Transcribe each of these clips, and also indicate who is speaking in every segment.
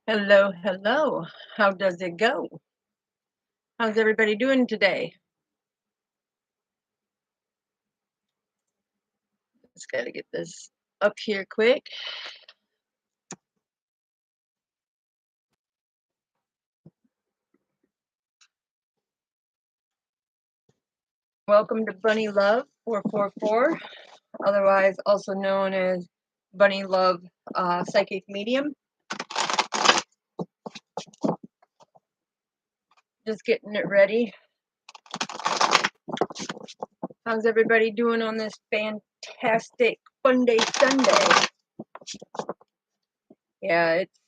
Speaker 1: Hello, hello. How does it go? How's everybody doing today? Just got to get this up here quick. Welcome to Bunny Love 444, otherwise also known as Bunny Love Psychic Medium. Just getting it ready. How's everybody doing on this fantastic Fun Day Sunday? Yeah, it's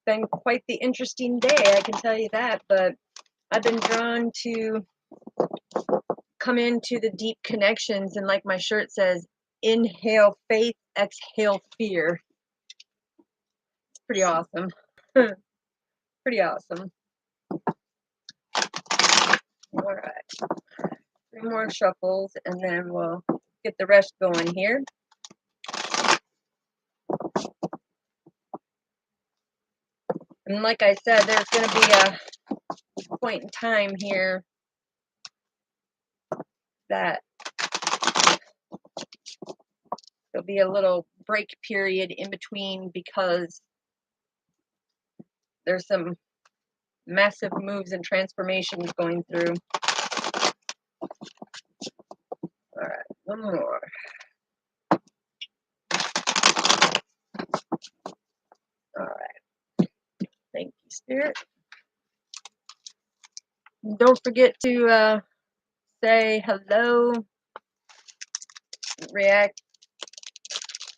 Speaker 1: been quite the interesting day, I can tell you that, but I've been drawn to come into the deep connections, and like my shirt says, inhale faith, exhale fear. It's pretty awesome. Pretty awesome. All right, 3 more shuffles and then we'll get the rest going here. And like I said, there's going to be a point in time here that there'll be a little break period in between because there's some massive moves and transformations going through. All right, one more. All right. Thank you, Spirit. Don't forget to say hello, react,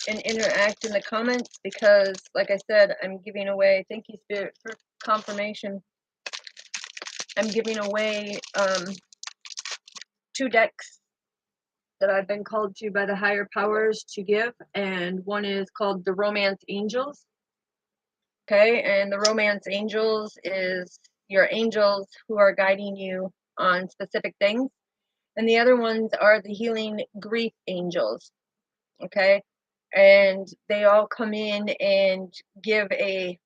Speaker 1: and interact in the comments because, like I said, I'm giving away, thank you, Spirit, for confirmation. I'm giving away 2 decks that I've been called to by the higher powers to give, and one is called the Romance Angels. Okay, and the Romance Angels is your angels who are guiding you on specific things, and the other ones are the Healing Grief Angels. Okay, and they all come in and give a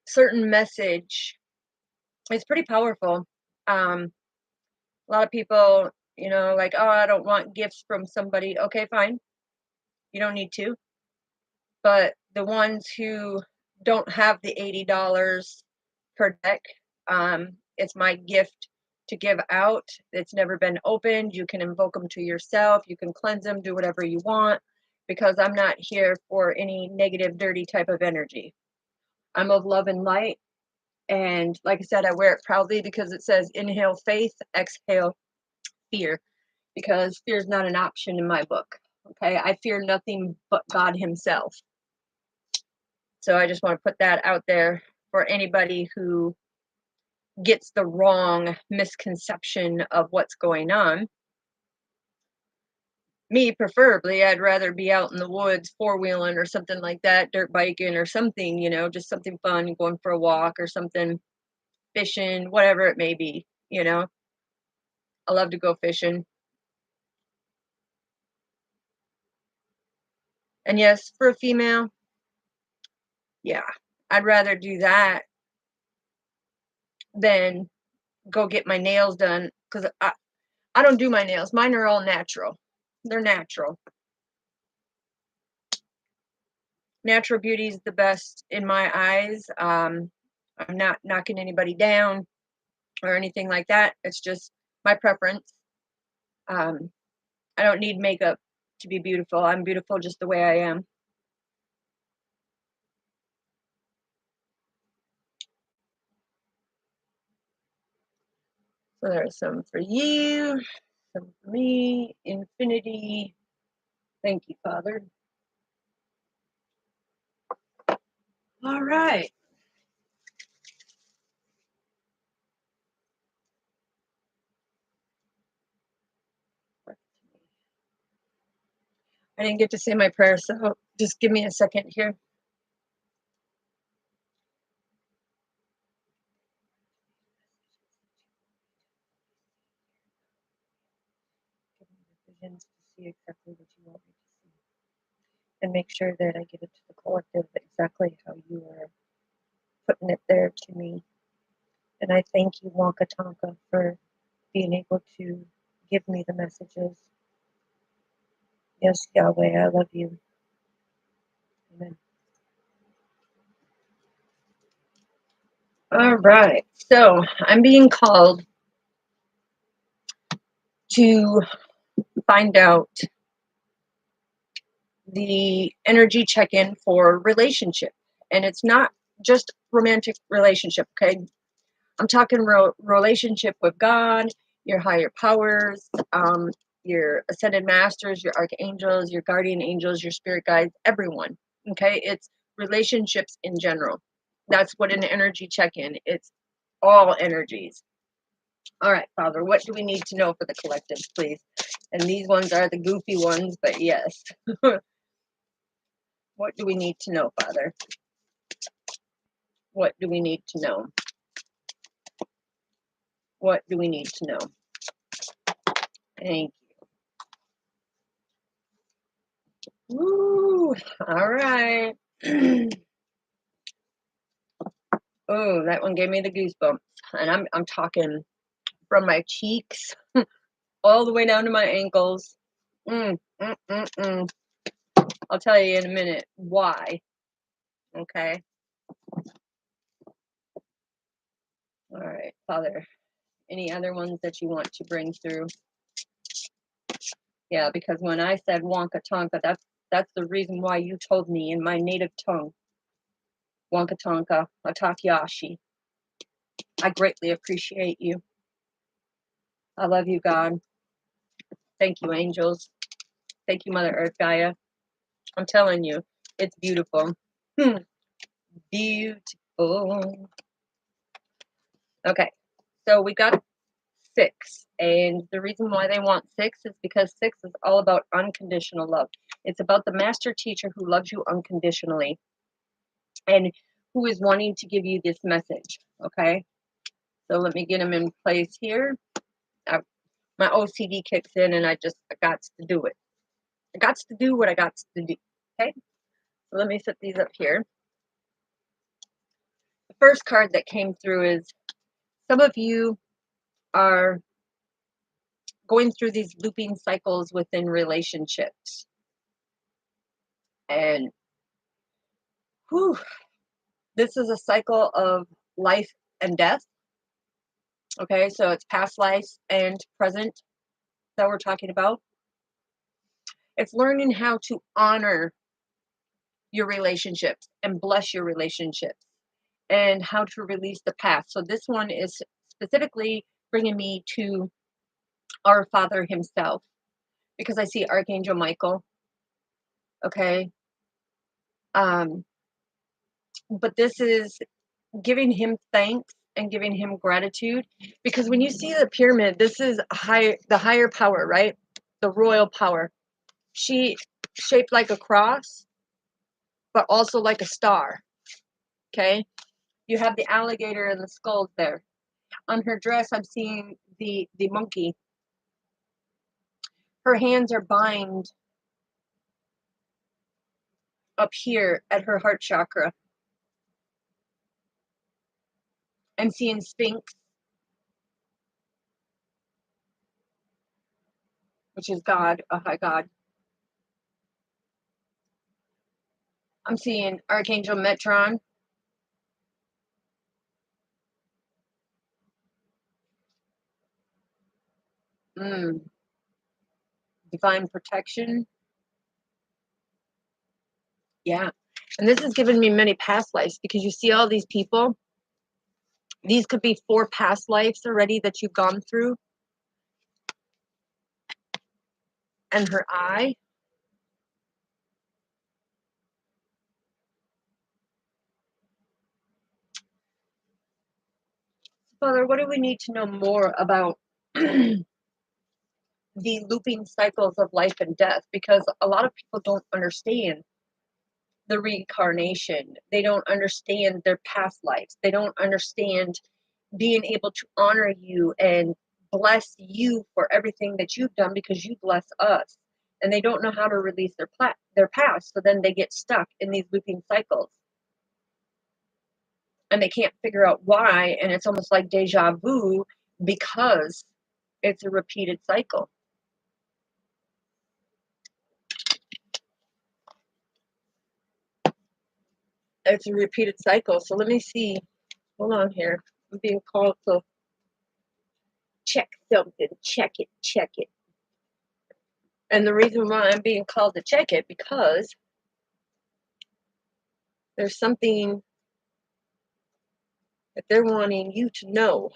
Speaker 1: certain message. It's pretty powerful. A lot of people, like, oh, I don't want gifts from somebody. Okay, fine, you don't need to. But the ones who don't have the $80 per deck, it's my gift to give out. It's never been opened. You can invoke them to yourself. You can cleanse them, do whatever you want, because I'm not here for any negative, dirty type of energy. I'm of love and light. And like I said, I wear it proudly because it says inhale faith, exhale fear, because fear is not an option in my book. Okay, I fear nothing but God Himself. So I just want to put that out there for anybody who gets the wrong misconception of what's going on. Me, preferably, I'd rather be out in the woods, 4-wheeling or something like that, dirt biking or something, just something fun, going for a walk or something, fishing, whatever it may be, I love to go fishing. And yes, for a female, yeah, I'd rather do that than go get my nails done, because I don't do my nails. Mine are all natural. They're natural. Natural beauty is the best in my eyes. I'm not knocking anybody down or anything like that. It's just my preference. I don't need makeup to be beautiful. I'm beautiful just the way I am. So there's some for you, some for me, infinity. Thank you, Father. All right. I didn't get to say my prayer, so just give me a second here. Give me the visions to see exactly what you want me to see, and make sure that I give it to the collective exactly how you are putting it there to me. And I thank you, Wonka Tonka, for being able to give me the messages. Yes, Yahweh, I love you. Amen. All right. So I'm being called to find out the energy check-in for relationship. And it's not just romantic relationship, okay? I'm talking relationship with God, your higher powers, your ascended masters, your archangels, your guardian angels, your spirit guides, everyone. Okay, it's relationships in general. That's what an energy check-in. It's all energies. All right, Father, what do we need to know for the collective, please? And these ones are the goofy ones, but yes. What do we need to know, Father? What do we need to know? What do we need to know? Thank you. Woo! All right. Oh, that one gave me the goosebumps. And I'm talking from my cheeks all the way down to my ankles. Mm, mm, mm, mm. I'll tell you in a minute why. Okay. All right, Father. Any other ones that you want to bring through? Yeah, because when I said Wonka Tonka, that's the reason why you told me in my native tongue. Wonka Tonka, Atakiashi. I greatly appreciate you. I love you, God. Thank you, angels. Thank you, Mother Earth Gaia. I'm telling you, it's beautiful. Beautiful. Okay, so we got 6, and the reason why they want 6 is because 6 is all about unconditional love. It's about the master teacher who loves you unconditionally and who is wanting to give you this message. Okay, so let me get them in place here. My OCD kicks in, and I got to do it. I got to do what I got to do. Okay, so let me set these up here. The first card that came through is some of you are going through these looping cycles within relationships. And whew, this is a cycle of life and death. Okay, so it's past lives and present that we're talking about. It's learning how to honor your relationships and bless your relationships and how to release the past. So this one is specifically bringing me to our Father himself because I see Archangel Michael. Okay. But this is giving him thanks and giving him gratitude because when you see the pyramid, this is the higher power, right? The royal power. She shaped like a cross, but also like a star. Okay. You have the alligator and the skulls there. On her dress, I'm seeing the monkey. Her hands are bind up here at her heart chakra. I'm seeing Sphinx, which is God, a high God. I'm seeing Archangel Metron. Divine protection. Yeah. And this has given me many past lives because you see all these people. These could be 4 past lives already that you've gone through. And her eye. Father, what do we need to know more about the looping cycles of life and death? Because a lot of people don't understand the reincarnation. They don't understand their past lives. They don't understand being able to honor you and bless you for everything that you've done because you bless us. And they don't know how to release their past. So then they get stuck in these looping cycles. and they can't figure out why, and it's almost like deja vu because it's a repeated cycle. It's a repeated cycle. So let me see. Hold on here. I'm being called to check something. Check it. Check it. And the reason why I'm being called to check it because there's something that they're wanting you to know.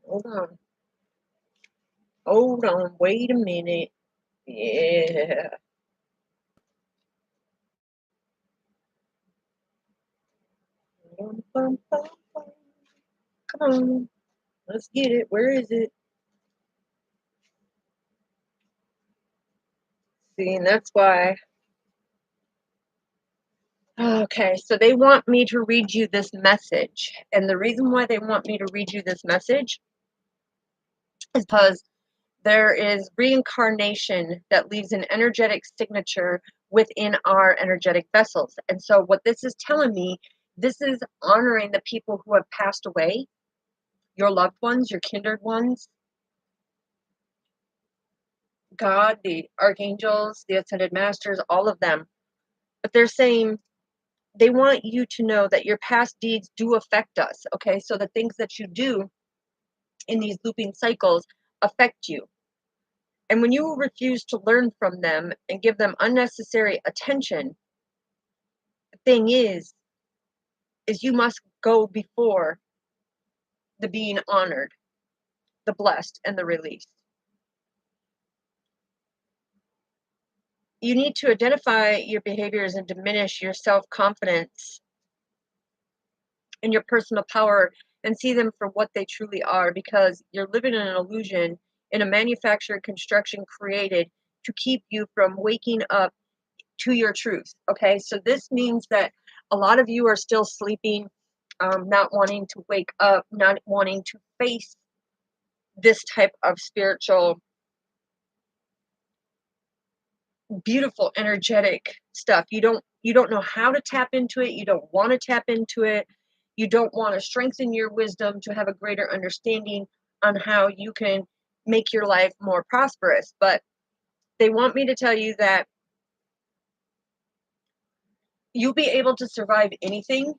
Speaker 1: Hold on. Hold on. Wait a minute. Yeah. Come on. Let's get it. Where is it? See, and that's why. Okay, so they want me to read you this message. And the reason why they want me to read you this message is because there is reincarnation that leaves an energetic signature within our energetic vessels. And so, what this is telling me, this is honoring the people who have passed away, your loved ones, your kindred ones, God, the archangels, the ascended masters, all of them. But they're saying they want you to know that your past deeds do affect us. Okay, so the things that you do in these looping cycles affect you. And when you refuse to learn from them and give them unnecessary attention, the thing is you must go before the being honored, the blessed, and the released. You need to identify your behaviors and diminish your self-confidence and your personal power and see them for what they truly are, because you're living in an illusion in a manufactured construction created to keep you from waking up to your truth. Okay, so this means that a lot of you are still sleeping, not wanting to wake up, not wanting to face this type of spiritual, beautiful, energetic stuff. You don't know how to tap into it. You don't want to tap into it. You don't want to strengthen your wisdom to have a greater understanding on how you can make your life more prosperous. But they want me to tell you that you'll be able to survive anything,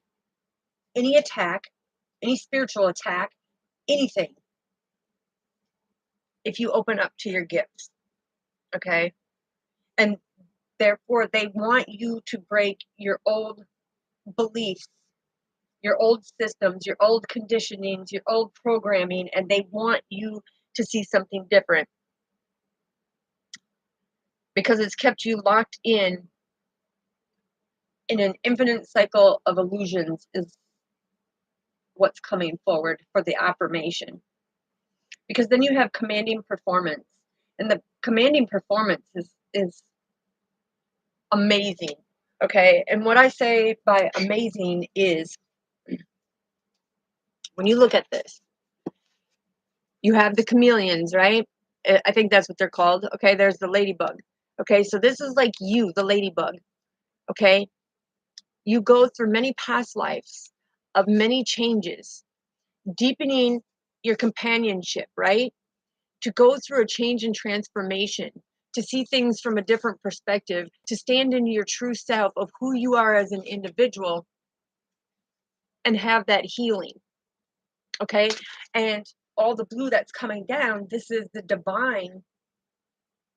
Speaker 1: any attack, any spiritual attack, anything, if you open up to your gifts. Okay? And therefore, they want you to break your old beliefs, your old systems, your old conditionings, your old programming, and they want you to see something different because it's kept you locked in an infinite cycle of illusions is what's coming forward for the affirmation. Because then you have commanding performance, and the commanding performance is amazing. Okay, and what I say by amazing is when you look at this, you have the chameleons, right? I think that's what they're called. Okay, there's the ladybug. Okay, so this is like you, the ladybug. Okay, you go through many past lives of many changes, deepening your companionship, right? To go through a change and transformation, to see things from a different perspective, to stand into your true self of who you are as an individual and have that healing. Okay, and all the blue that's coming down, this is the divine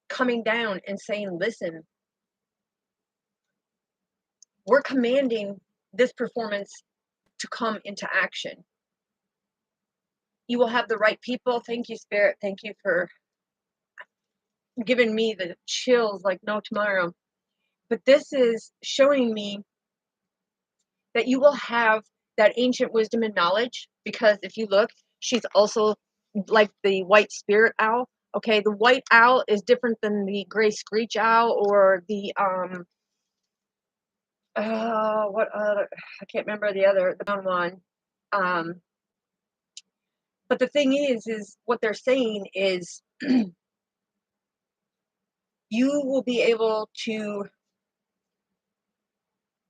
Speaker 1: coming down and saying, listen, we're commanding this performance to come into action. You will have the right people. Thank you, Spirit. Thank you for giving me the chills like no tomorrow. But this is showing me that you will have that ancient wisdom and knowledge, because if you look, she's also like the white spirit owl. Okay, the white owl is different than the gray screech owl or the what other, I can't remember the brown one. Um, but the thing is what they're saying is you will be able to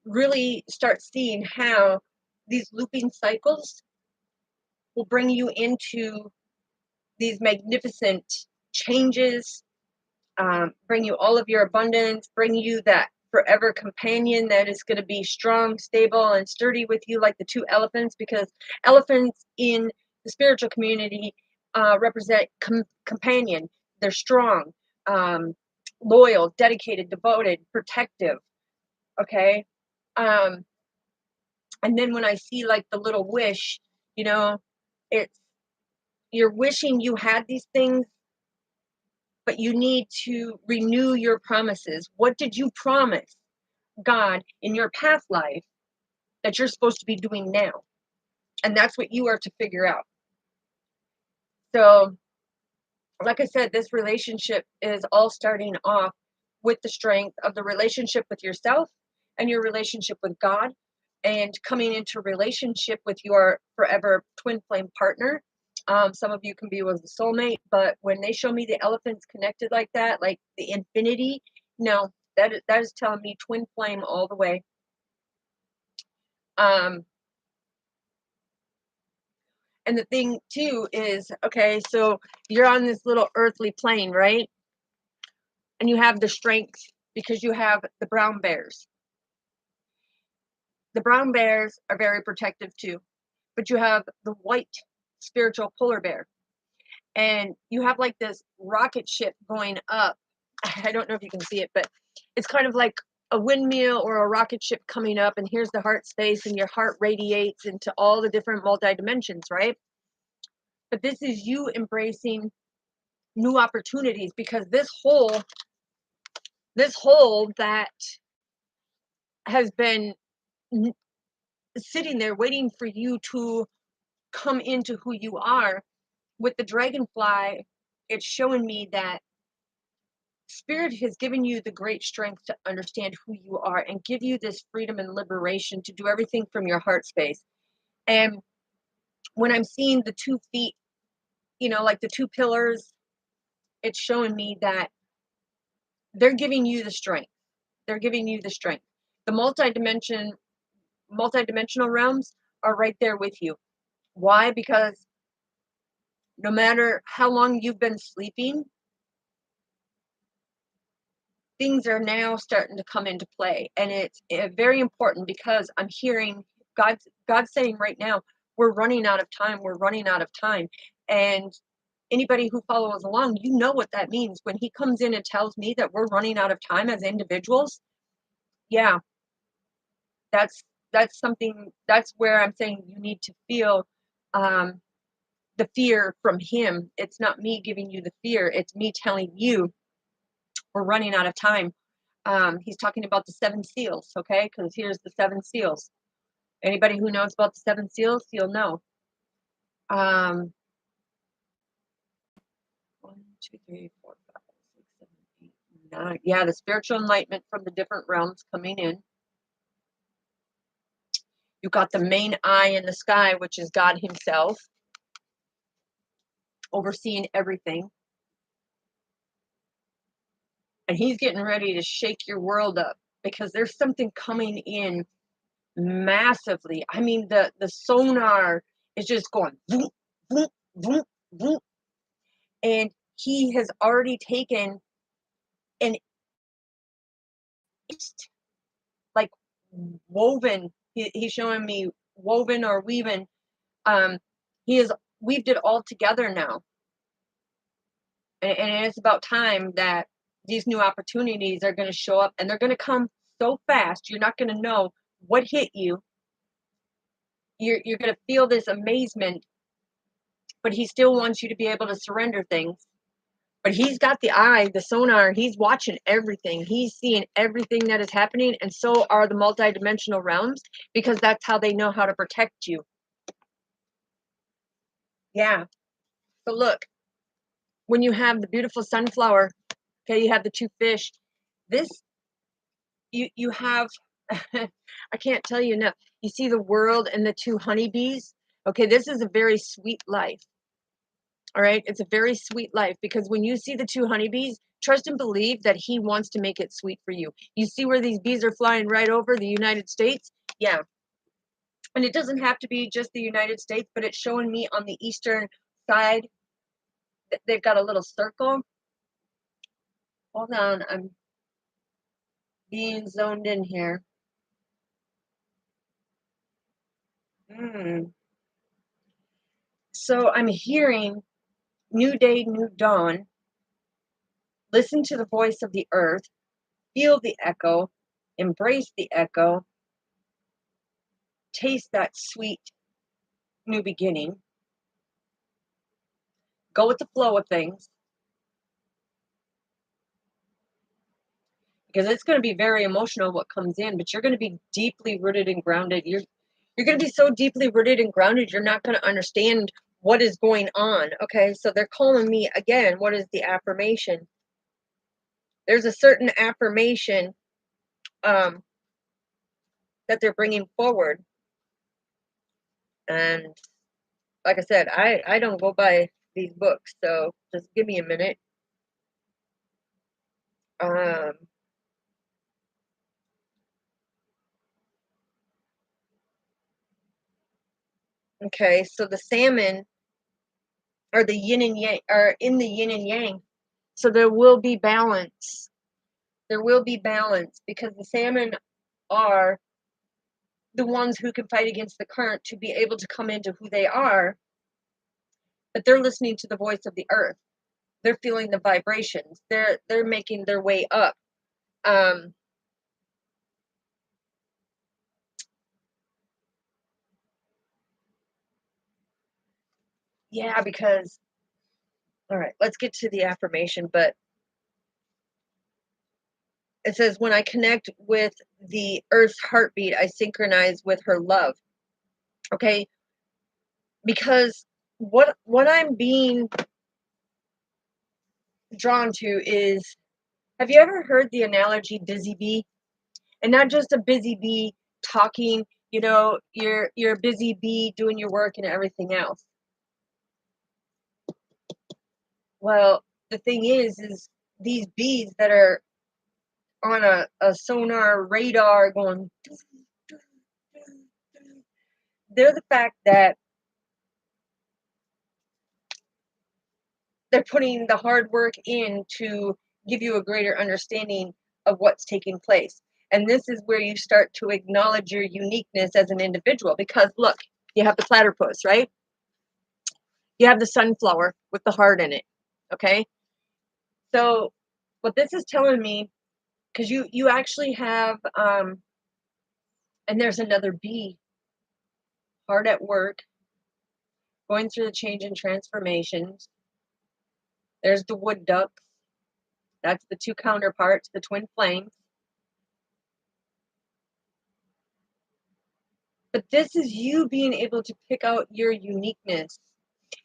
Speaker 1: really start seeing how these looping cycles will bring you into these magnificent changes, bring you all of your abundance, bring you that forever companion that is going to be strong, stable, and sturdy with you, like the two elephants, because elephants in the spiritual community represent companion. They're strong, um, loyal, dedicated, devoted, protective. Okay. Um, and then when I see like the little wish, you know, it's you're wishing you had these things, but you need to renew your promises. What did you promise God in your past life that you're supposed to be doing now? And that's what you are to figure out. So, like I said, this relationship is all starting off with the strength of the relationship with yourself and your relationship with God, and coming into relationship with your forever twin flame partner. Some of you can be with a soulmate, but when they show me the elephants connected like that, like the infinity, no, that is telling me twin flame all the way. Um, and the thing too is, okay, so you're on this little earthly plane, right? And you have the strength because you have the brown bears. The brown bears are very protective too, but you have the white spiritual polar bear, and you have like this rocket ship going up. I don't know if you can see it, but it's kind of like a windmill or a rocket ship coming up, and here's the heart space, and your heart radiates into all the different multi dimensions, right? But this is you embracing new opportunities, because this hole that has been sitting there waiting for you to come into who you are with the dragonfly, it's showing me that Spirit has given you the great strength to understand who you are and give you this freedom and liberation to do everything from your heart space. And when I'm seeing the 2 feet, like the 2 pillars, it's showing me that they're giving you the strength. They're giving you the strength. The multidimensional realms are right there with you. Why? Because no matter how long you've been sleeping, things are now starting to come into play, and it's very important, because I'm hearing God's saying right now, we're running out of time. We're running out of time. And anybody who follows along, you know what that means. When he comes in and tells me that we're running out of time as individuals, yeah, that's something. That's where I'm saying you need to feel um, the fear from him. It's not me giving you the fear. It's me telling you we're running out of time. He's talking about the 7 seals, okay? Because here's the 7 seals. Anybody who knows about the 7 seals, you'll know. 1, 2, 3, 4, 5, 6, 7, 8, 9. Yeah, the spiritual enlightenment from the different realms coming in. You've got the main eye in the sky, which is God himself, overseeing everything. And he's getting ready to shake your world up, because there's something coming in massively. I mean, the sonar is just going boom, boom, boom, boom. And he has already taken an like woven. He's showing me woven or weaving. He has weaved it all together now, and it's about time that these new opportunities are going to show up, and they're going to come so fast you're not going to know what hit you. You're going to feel this amazement, but he still wants you to be able to surrender things. But he's got the eye, the sonar. He's watching everything. He's seeing everything that is happening, and so are the multidimensional realms, because that's how they know how to protect you. Yeah. So look, when you have the beautiful sunflower, okay, you have the 2 fish. This you have I can't tell you enough. You see the world and the 2 honeybees. Okay, this is a very sweet life. All right, it's a very sweet life, because when you see the 2 honeybees, trust and believe that he wants to make it sweet for you. You see where these bees are flying right over the United States? Yeah. And it doesn't have to be just the United States, but it's showing me on the eastern side that they've got a little circle. Hold on, I'm being zoned in here. So I'm hearing new day, new dawn. Listen to the voice of the earth. Feel the echo. Embrace the echo. Taste that sweet new beginning. Go with the flow of things. Because it's going to be very emotional what comes in, but you're going to be deeply rooted and grounded. You're going to be so deeply rooted and grounded, you're not going to understand what is going on. Okay, so they're calling me again. What is the affirmation? There's a certain affirmation that they're bringing forward. And like I said, I don't go by these books, so just give me a minute. Okay, so the salmon are the yin and yang, are in the yin and yang. So there will be balance. There will be balance because the salmon are the ones who can fight against the current to be able to come into who they are, but they're listening to the voice of the earth. They're feeling the vibrations. They're making their way up. Yeah, because all right, let's get to the affirmation, but it says, when I connect with the earth's heartbeat, I synchronize with her love. Okay? Because what I'm being drawn to is, have you ever heard the analogy busy bee? And not just a busy bee talking, you're a busy bee doing your work and everything else. Well, the thing is these bees that are on a sonar radar going, they're the fact that they're putting the hard work in to give you a greater understanding of what's taking place. And this is where you start to acknowledge your uniqueness as an individual. Because look, you have the platypus, right? You have the sunflower with the heart in it. Okay? So what this is telling me, because you actually have and there's another bee hard at work, going through the change and transformations. There's the wood ducks. That's the two counterparts, the twin flames. But this is you being able to pick out your uniqueness.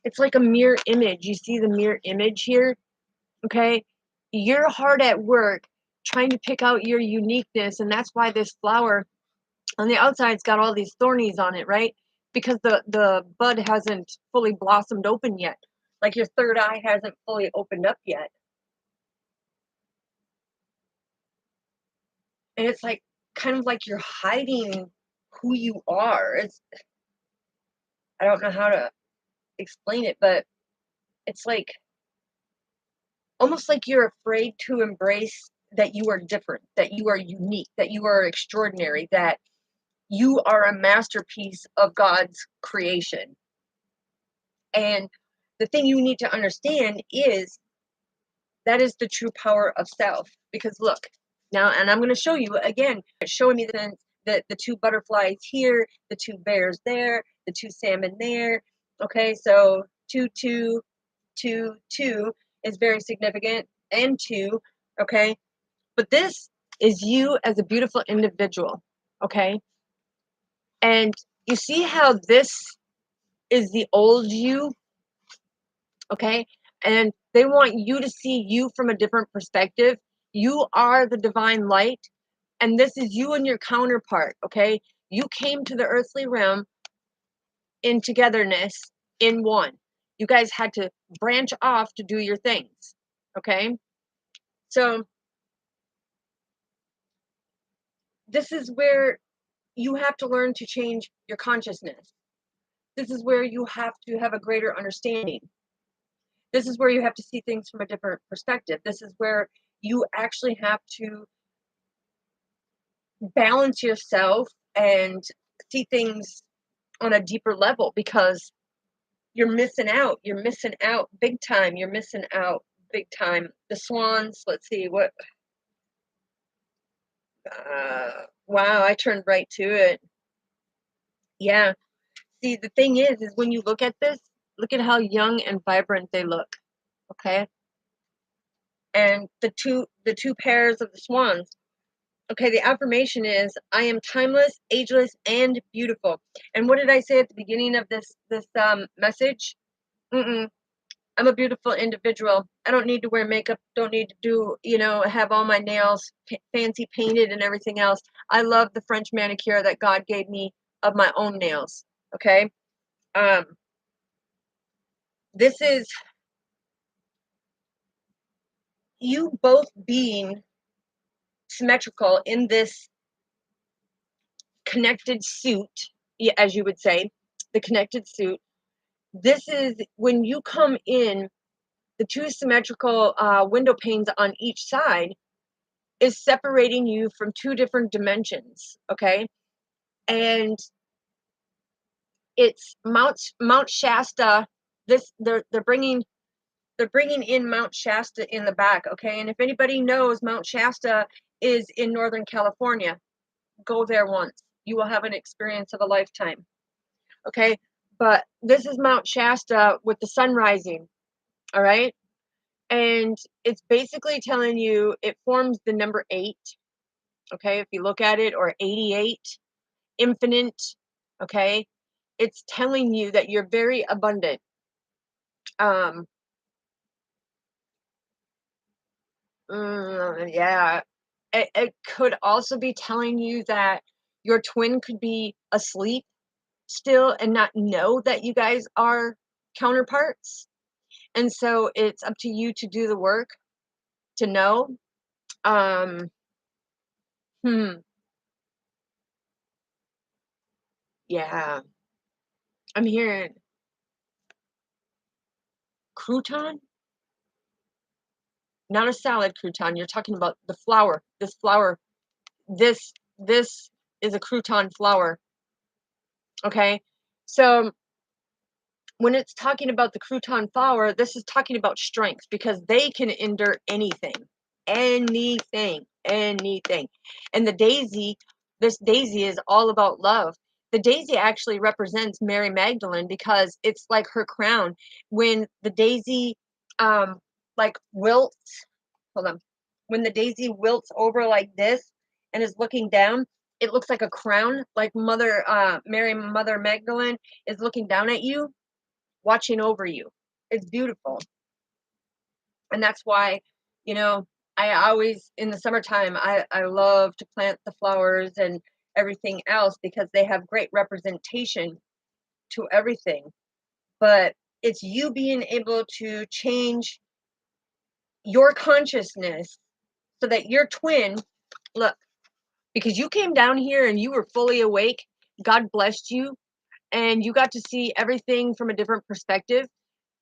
Speaker 1: It's like a mirror image. You see the mirror image here? Okay? You're hard at work trying to pick out your uniqueness, and that's why this flower on the outside's got all these thornies on it, right? Because the bud hasn't fully blossomed open yet. Like your third eye hasn't fully opened up yet. And it's like kind of like you're hiding who you are. I don't know how to explain it, but it's like almost like you're afraid to embrace that you are different, that you are unique, that you are extraordinary, that you are a masterpiece of God's creation. And the thing you need to understand is that is the true power of self. Because look, now, and I'm going to show you again, it's showing me the two butterflies here, the two bears there, the two salmon there. Okay, so 2, 2, 2, 2 is very significant, and 2, okay? But this is you as a beautiful individual, okay? And you see how this is the old you, okay? And they want you to see you from a different perspective. You are the divine light, and this is you and your counterpart, okay? You came to the earthly realm in togetherness, in one. You guys had to branch off to do your things, okay? So this is where you have to learn to change your consciousness. This is where you have to have a greater understanding. This is where you have to see things from a different perspective. This is where you actually have to balance yourself and see things on a deeper level, because you're missing out. You're missing out big time. You're missing out big time. The swans, let's see what. Wow, I turned right to it. Yeah. See, the thing is when you look at this, look at how young and vibrant they look. Okay. And the two pairs of the swans. Okay, the affirmation is, I am timeless, ageless, and beautiful. And what did I say at the beginning of this message? Mm-mm. I'm a beautiful individual. I don't need to wear makeup, don't need to do, have all my nails fancy painted and everything else. I love the French manicure that God gave me of my own nails. Okay? Um, this is you both being symmetrical in this connected suit, as you would say, the connected suit. This is when you come in, the two symmetrical window panes on each side is separating you from two different dimensions, okay? And it's Mount Shasta. This they're bringing in Mount Shasta in the back, okay? And if anybody knows, Mount Shasta is in Northern California. Go there once. You will have an experience of a lifetime, okay? But this is Mount Shasta with the sun rising, all right? And it's basically telling you it forms the number 8, okay? If you look at it, or 88, infinite, okay? It's telling you that you're very abundant. Um, yeah. It could also be telling you that your twin could be asleep still and not know that you guys are counterparts. And so it's up to you to do the work to know. Um, hmm, yeah. I'm hearing crouton, not a salad crouton. You're talking about the flour. This flour, this is a crouton flour. Okay. So when it's talking about the crouton flour, this is talking about strength, because they can endure anything, anything. And this daisy is all about love. The daisy actually represents Mary Magdalene, because it's like her crown. When the daisy, like wilts, hold on, when the daisy wilts over like this and is looking down, it looks like a crown, like Mother Magdalene is looking down at you, watching over you. It's beautiful. And that's why, you know, I always, in the summertime, I love to plant the flowers and everything else, because they have great representation to everything. But it's you being able to change your consciousness so that your twin, look, because you came down here and you were fully awake, God blessed you, and you got to see everything from a different perspective,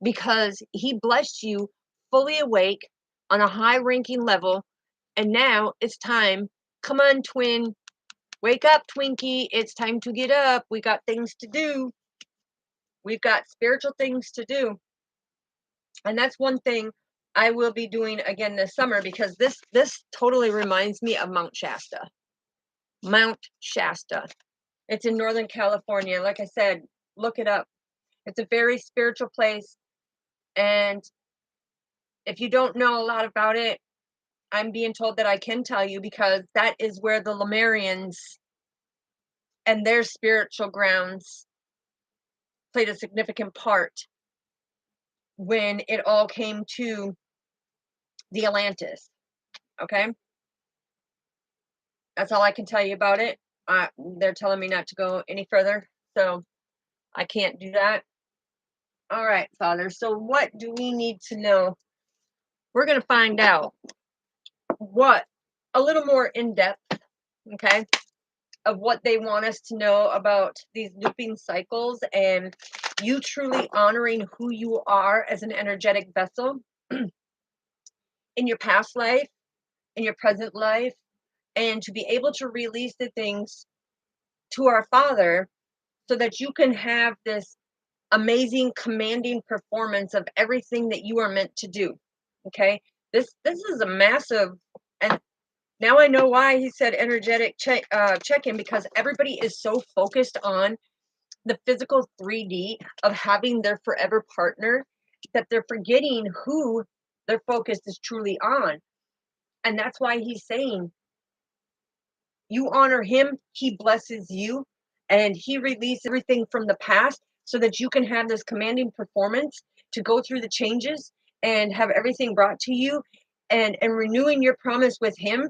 Speaker 1: because he blessed you fully awake on a high ranking level. And now it's time. Come on, twin. Wake up, Twinkie. It's time to get up. We got things to do. We've got spiritual things to do. And that's one thing I will be doing again this summer, because this totally reminds me of Mount Shasta. Mount Shasta. It's in Northern California. Like I said, look it up. It's a very spiritual place. And if you don't know a lot about it, I'm being told that I can tell you, because that is where the Lemurians and their spiritual grounds played a significant part when it all came to the Atlantis. Okay? That's all I can tell you about it. They're telling me not to go any further, so I can't do that. All right, Father. So what do we need to know? We're going to find out. what a little more in depth, okay, of what they want us to know about these looping cycles and you truly honoring who you are as an energetic vessel in your past life, in your present life, and to be able to release the things to our Father so that you can have this amazing commanding performance of everything that you are meant to do. Okay? This is a massive, and now I know why he said energetic check-in, because everybody is so focused on the physical 3D of having their forever partner that they're forgetting who their focus is truly on. And that's why he's saying you honor him, he blesses you, and he releases everything from the past so that you can have this commanding performance to go through the changes and have everything brought to you, and renewing your promise with him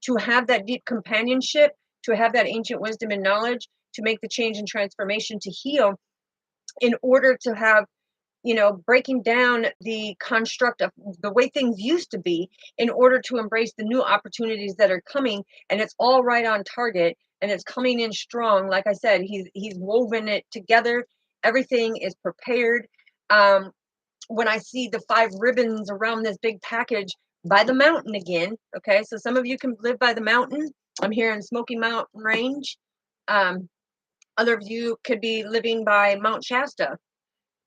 Speaker 1: to have that deep companionship, to have that ancient wisdom and knowledge, to make the change and transformation to heal in order to have, breaking down the construct of the way things used to be in order to embrace the new opportunities that are coming. And it's all right on target and it's coming in strong. Like I said, he's woven it together. Everything is prepared. When I see the 5 ribbons around this big package by the mountain again, okay, so some of you can live by the mountain. I'm here in Smoky Mountain Range. Other of you could be living by Mount Shasta.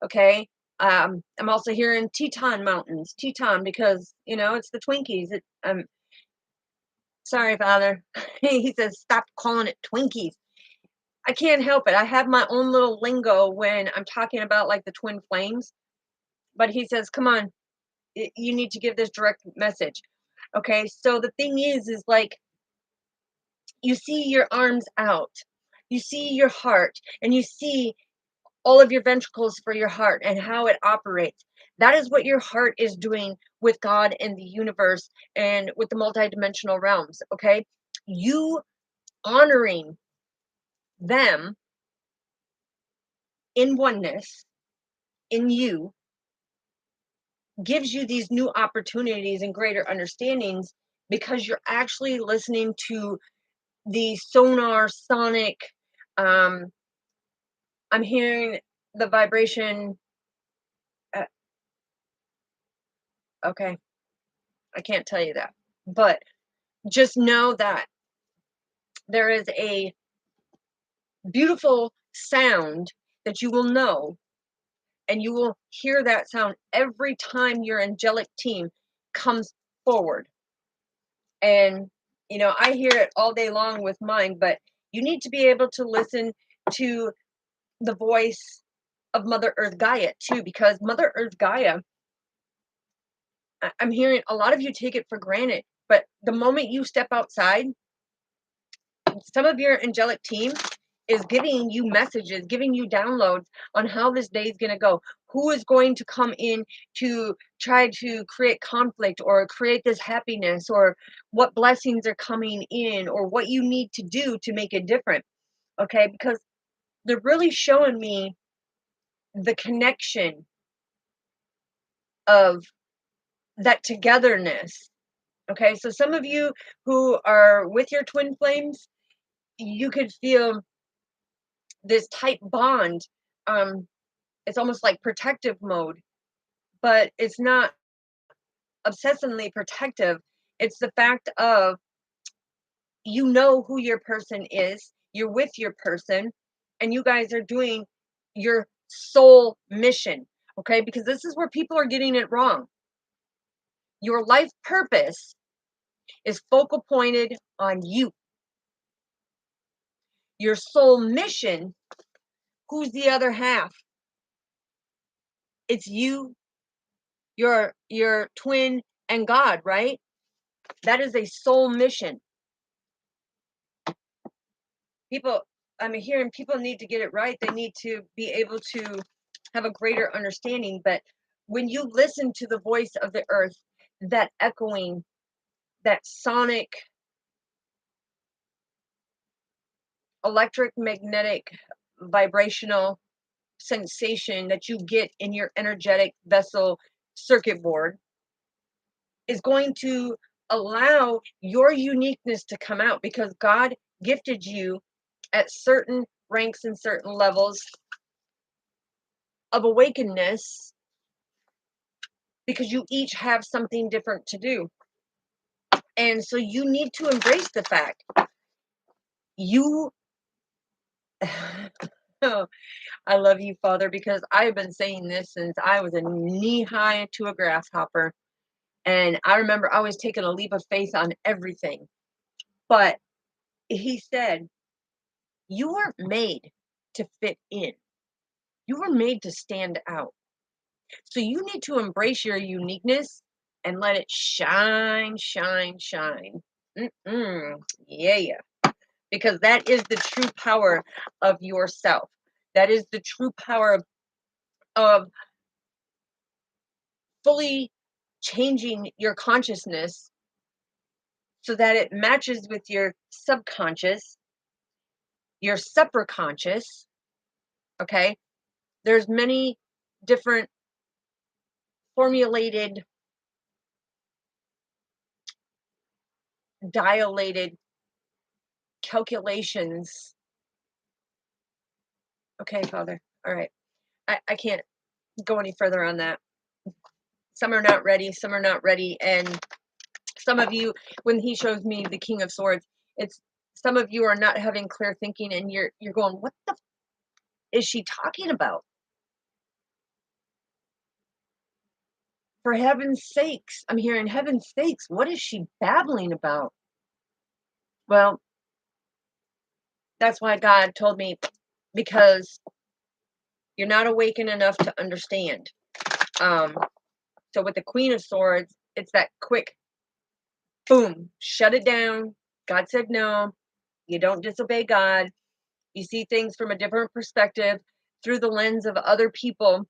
Speaker 1: Okay. I'm also here in Teton Mountains, Teton, because it's the Twinkies. Sorry, Father. He says, stop calling it Twinkies. I can't help it. I have my own little lingo when I'm talking about like the twin flames. But he says, come on, you need to give this direct message. Okay. So the thing is like, you see your arms out, you see your heart, and you see all of your ventricles for your heart and how it operates. That is what your heart is doing with God and the universe and with the multidimensional realms. Okay. You honoring them in oneness in you gives you these new opportunities and greater understandings because you're actually listening to the sonar sonic. um I'm hearing the vibration. uh, okay, I can't tell you that, but just know that there is a beautiful sound that you will know, and you will hear that sound every time your angelic team comes forward. And I hear it all day long with mine, but you need to be able to listen to the voice of Mother Earth Gaia too, because Mother Earth Gaia, I'm hearing a lot of you take it for granted, but the moment you step outside, some of your angelic team is giving you messages, giving you downloads on how this day is going to go, who is going to come in to try to create conflict or create this happiness, or what blessings are coming in, or what you need to do to make it different. Okay, because they're really showing me the connection of that togetherness. Okay, so some of you who are with your twin flames, you could feel this tight bond. It's almost like protective mode, but it's not obsessively protective. It's the fact of who your person is, you're with your person, and you guys are doing your soul mission. Okay, because this is where people are getting it wrong. Your life purpose is focal pointed on you. Your soul mission, who's the other half? It's you, your twin, and God, right? That is a soul mission. People, I'm hearing people need to get it right. They need to be able to have a greater understanding. But when you listen to the voice of the earth, that echoing, that sonic, electric, magnetic, vibrational sensation that you get in your energetic vessel circuit board is going to allow your uniqueness to come out, because God gifted you at certain ranks and certain levels of awakeness, because you each have something different to do. And so you need to embrace the fact you oh, I love you, Father, because I've been saying this since I was a knee high to a grasshopper. And I remember I was taking a leap of faith on everything. But he said, you weren't made to fit in. You were made to stand out. So you need to embrace your uniqueness and let it shine, shine, shine. Yeah. Because that is the true power of yourself. That is the true power of fully changing your consciousness so that it matches with your subconscious, your superconscious. Okay, there's many different formulated, dilated calculations. Okay, Father. All right. I can't go any further on that. Some are not ready, some are not ready. And some of you, when he shows me the King of Swords, it's some of you are not having clear thinking, and you're going, what the is she talking about? For heaven's sakes, I'm hearing heaven's sakes, what is she babbling about? Well, that's why God told me, because you're not awakened enough to understand. So with the Queen of Swords, it's that quick boom, shut it down. God said no. You don't disobey God. You see things from a different perspective through the lens of other people,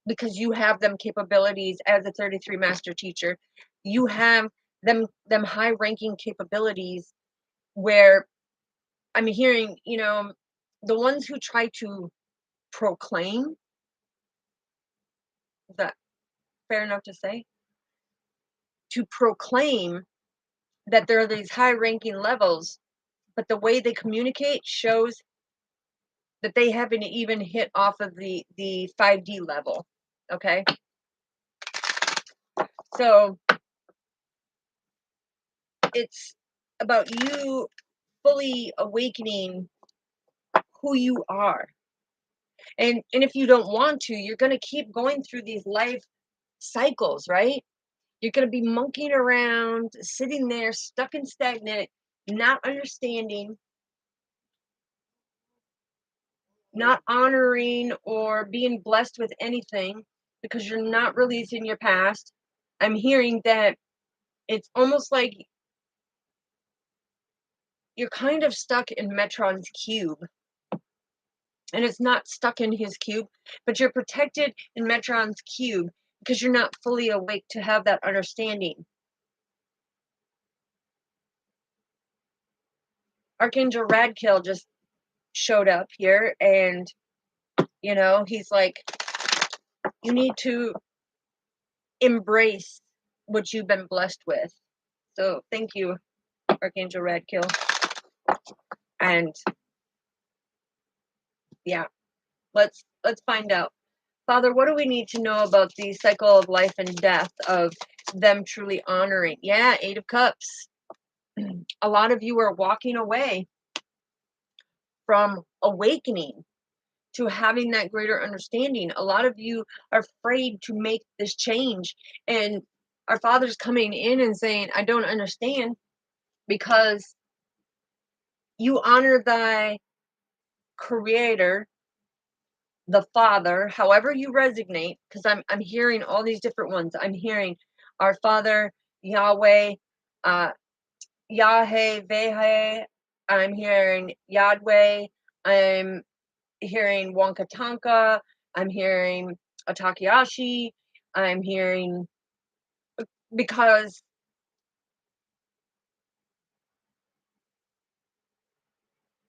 Speaker 1: because you have them capabilities as a 33 master teacher. You have them high ranking capabilities where I'm hearing, the ones who try to proclaim, is that fair enough to say? To proclaim that there are these high ranking levels, but the way they communicate shows that they haven't even hit off of the 5D level. Okay? So it's about you fully awakening who you are. And if you don't want to, you're going to keep going through these life cycles, right? You're going to be monkeying around, sitting there, stuck and stagnant, not understanding, not honoring or being blessed with anything, because you're not releasing your past. I'm hearing that it's almost like you're kind of stuck in Metron's cube. And it's not stuck in his cube, but you're protected in Metron's cube because you're not fully awake to have that understanding. Archangel Radkill just showed up here, and he's like, you need to embrace what you've been blessed with. So thank you, Archangel Radkill. And yeah, let's find out. Father, what do we need to know about the cycle of life and death, of them truly honoring? Yeah, Eight of Cups. A lot of you are walking away from awakening to having that greater understanding. A lot of you are afraid to make this change. And our Father's coming in and saying, I don't understand, because you honor thy creator, the Father, however you resonate, because I'm hearing all these different ones. I'm hearing our Father, Yahweh, Yahweh, Vehe. I'm hearing Yahweh. I'm hearing Wankatanka. I'm hearing Atakiashi. I'm hearing, because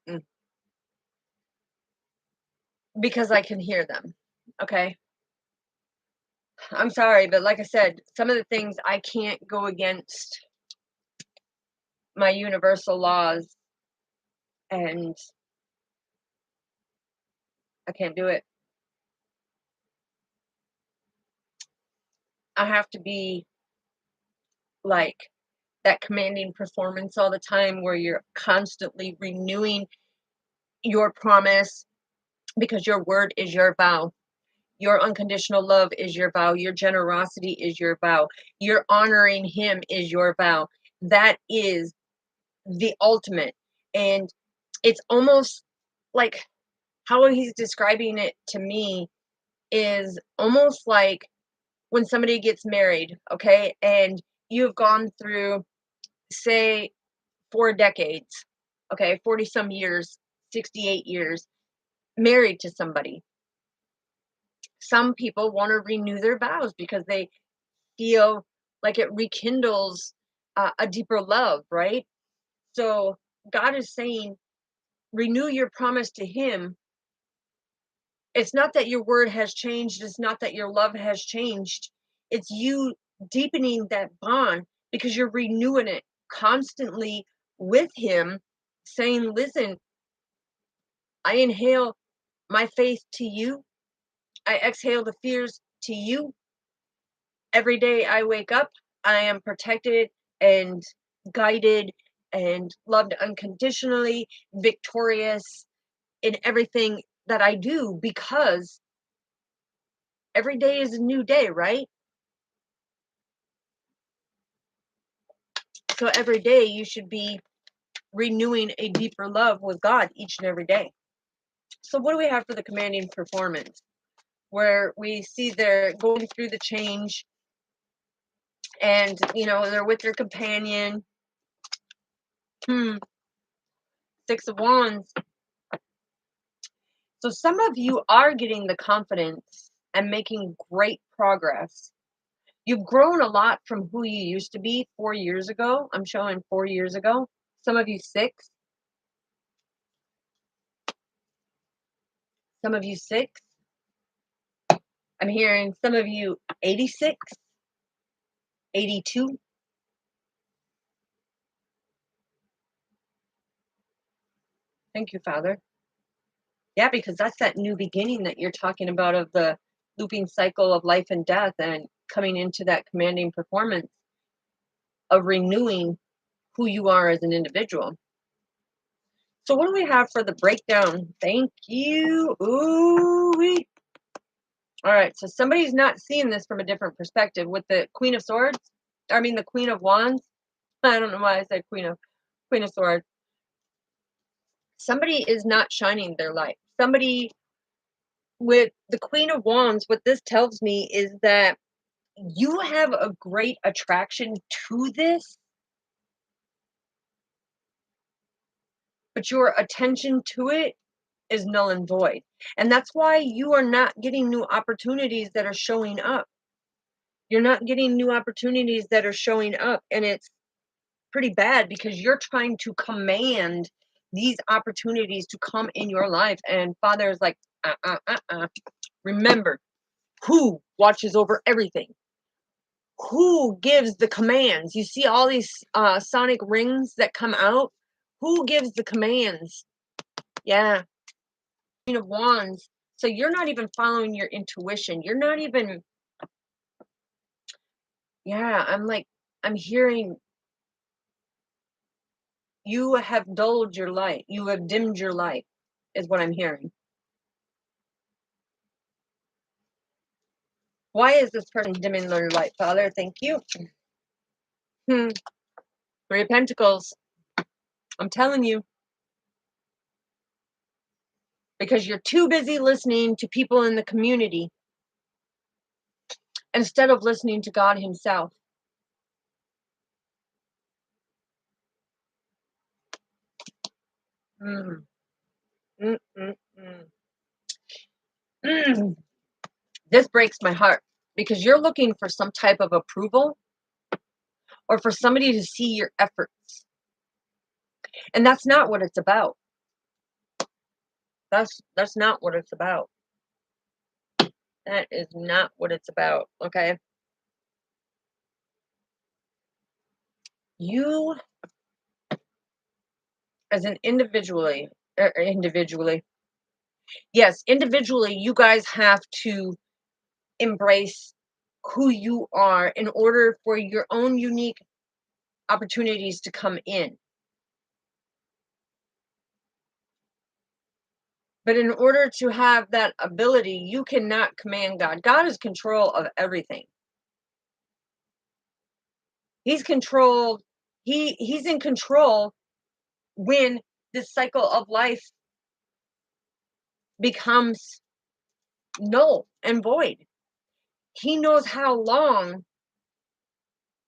Speaker 1: mm, because I can hear them. Okay. I'm sorry, but like I said, some of the things I can't go against my universal laws, and I can't do it. I have to be like that commanding performance all the time where you're constantly renewing your promise because your word is your vow. Your unconditional love is your vow. Your generosity is your vow. Your honoring him is your vow. That is the ultimate. And it's almost like how he's describing it to me is almost like when somebody gets married, okay? And you've gone through, say, 4 decades, okay, 40 some years, 68 years, married to somebody. Some people want to renew their vows because they feel like it rekindles a deeper love, right? So God is saying, renew your promise to Him. It's not that your word has changed, it's not that your love has changed. It's you deepening that bond because you're renewing it constantly with Him, saying, listen, I inhale my faith to you, I exhale the fears to you. Every day I wake up, I am protected and guided and loved unconditionally, victorious in everything that I do because every day is a new day, right? So every day you should be renewing a deeper love with God each and every day. So what do we have for the commanding performance? Where we see they're going through the change and they're with their companion. 6 of Wands. So some of you are getting the confidence and making great progress. You've grown a lot from who you used to be 4 years ago. I'm showing 4 years ago. Some of you 6. Some of you 6. I'm hearing some of you 86, 82. Thank you, Father. Yeah, because that's that new beginning that you're talking about of the looping cycle of life and death and coming into that commanding performance of renewing who you are as an individual. So what do we have for the breakdown? Thank you. Ooh-wee. All right, so somebody's not seeing this from a different perspective with the Queen of Swords. I mean, the Queen of Wands. I don't know why I said Queen of Swords. Somebody is not shining their light. Somebody with the Queen of Wands, what this tells me is that you have a great attraction to this, but your attention to it is null and void. And that's why you are not getting new opportunities that are showing up. You're not getting new opportunities that are showing up. And it's pretty bad because you're trying to command these opportunities to come in your life. And Father is like, remember who watches over everything, who gives the commands. You see all these sonic rings that come out. Who gives the commands? Yeah, Queen of Wands. So you're not even following your intuition. You're not even, yeah, I'm hearing you have dulled your light. You have dimmed your light, is what I'm hearing. Why is this person dimming their light, Father? Thank you. 3 of Pentacles. I'm telling you. Because you're too busy listening to people in the community instead of listening to God Himself. Mm. Mm, mm, mm. Mm. This breaks my heart because you're looking for some type of approval or for somebody to see your efforts. And that's not what it's about. That's not what it's about. That is not what it's about, okay? You, as an individually, yes, individually, you guys have to embrace who you are in order for your own unique opportunities to come in. But in order to have that ability, you cannot command God. God is control of everything. He's controlled, he's in control when this cycle of life becomes null and void. He knows how long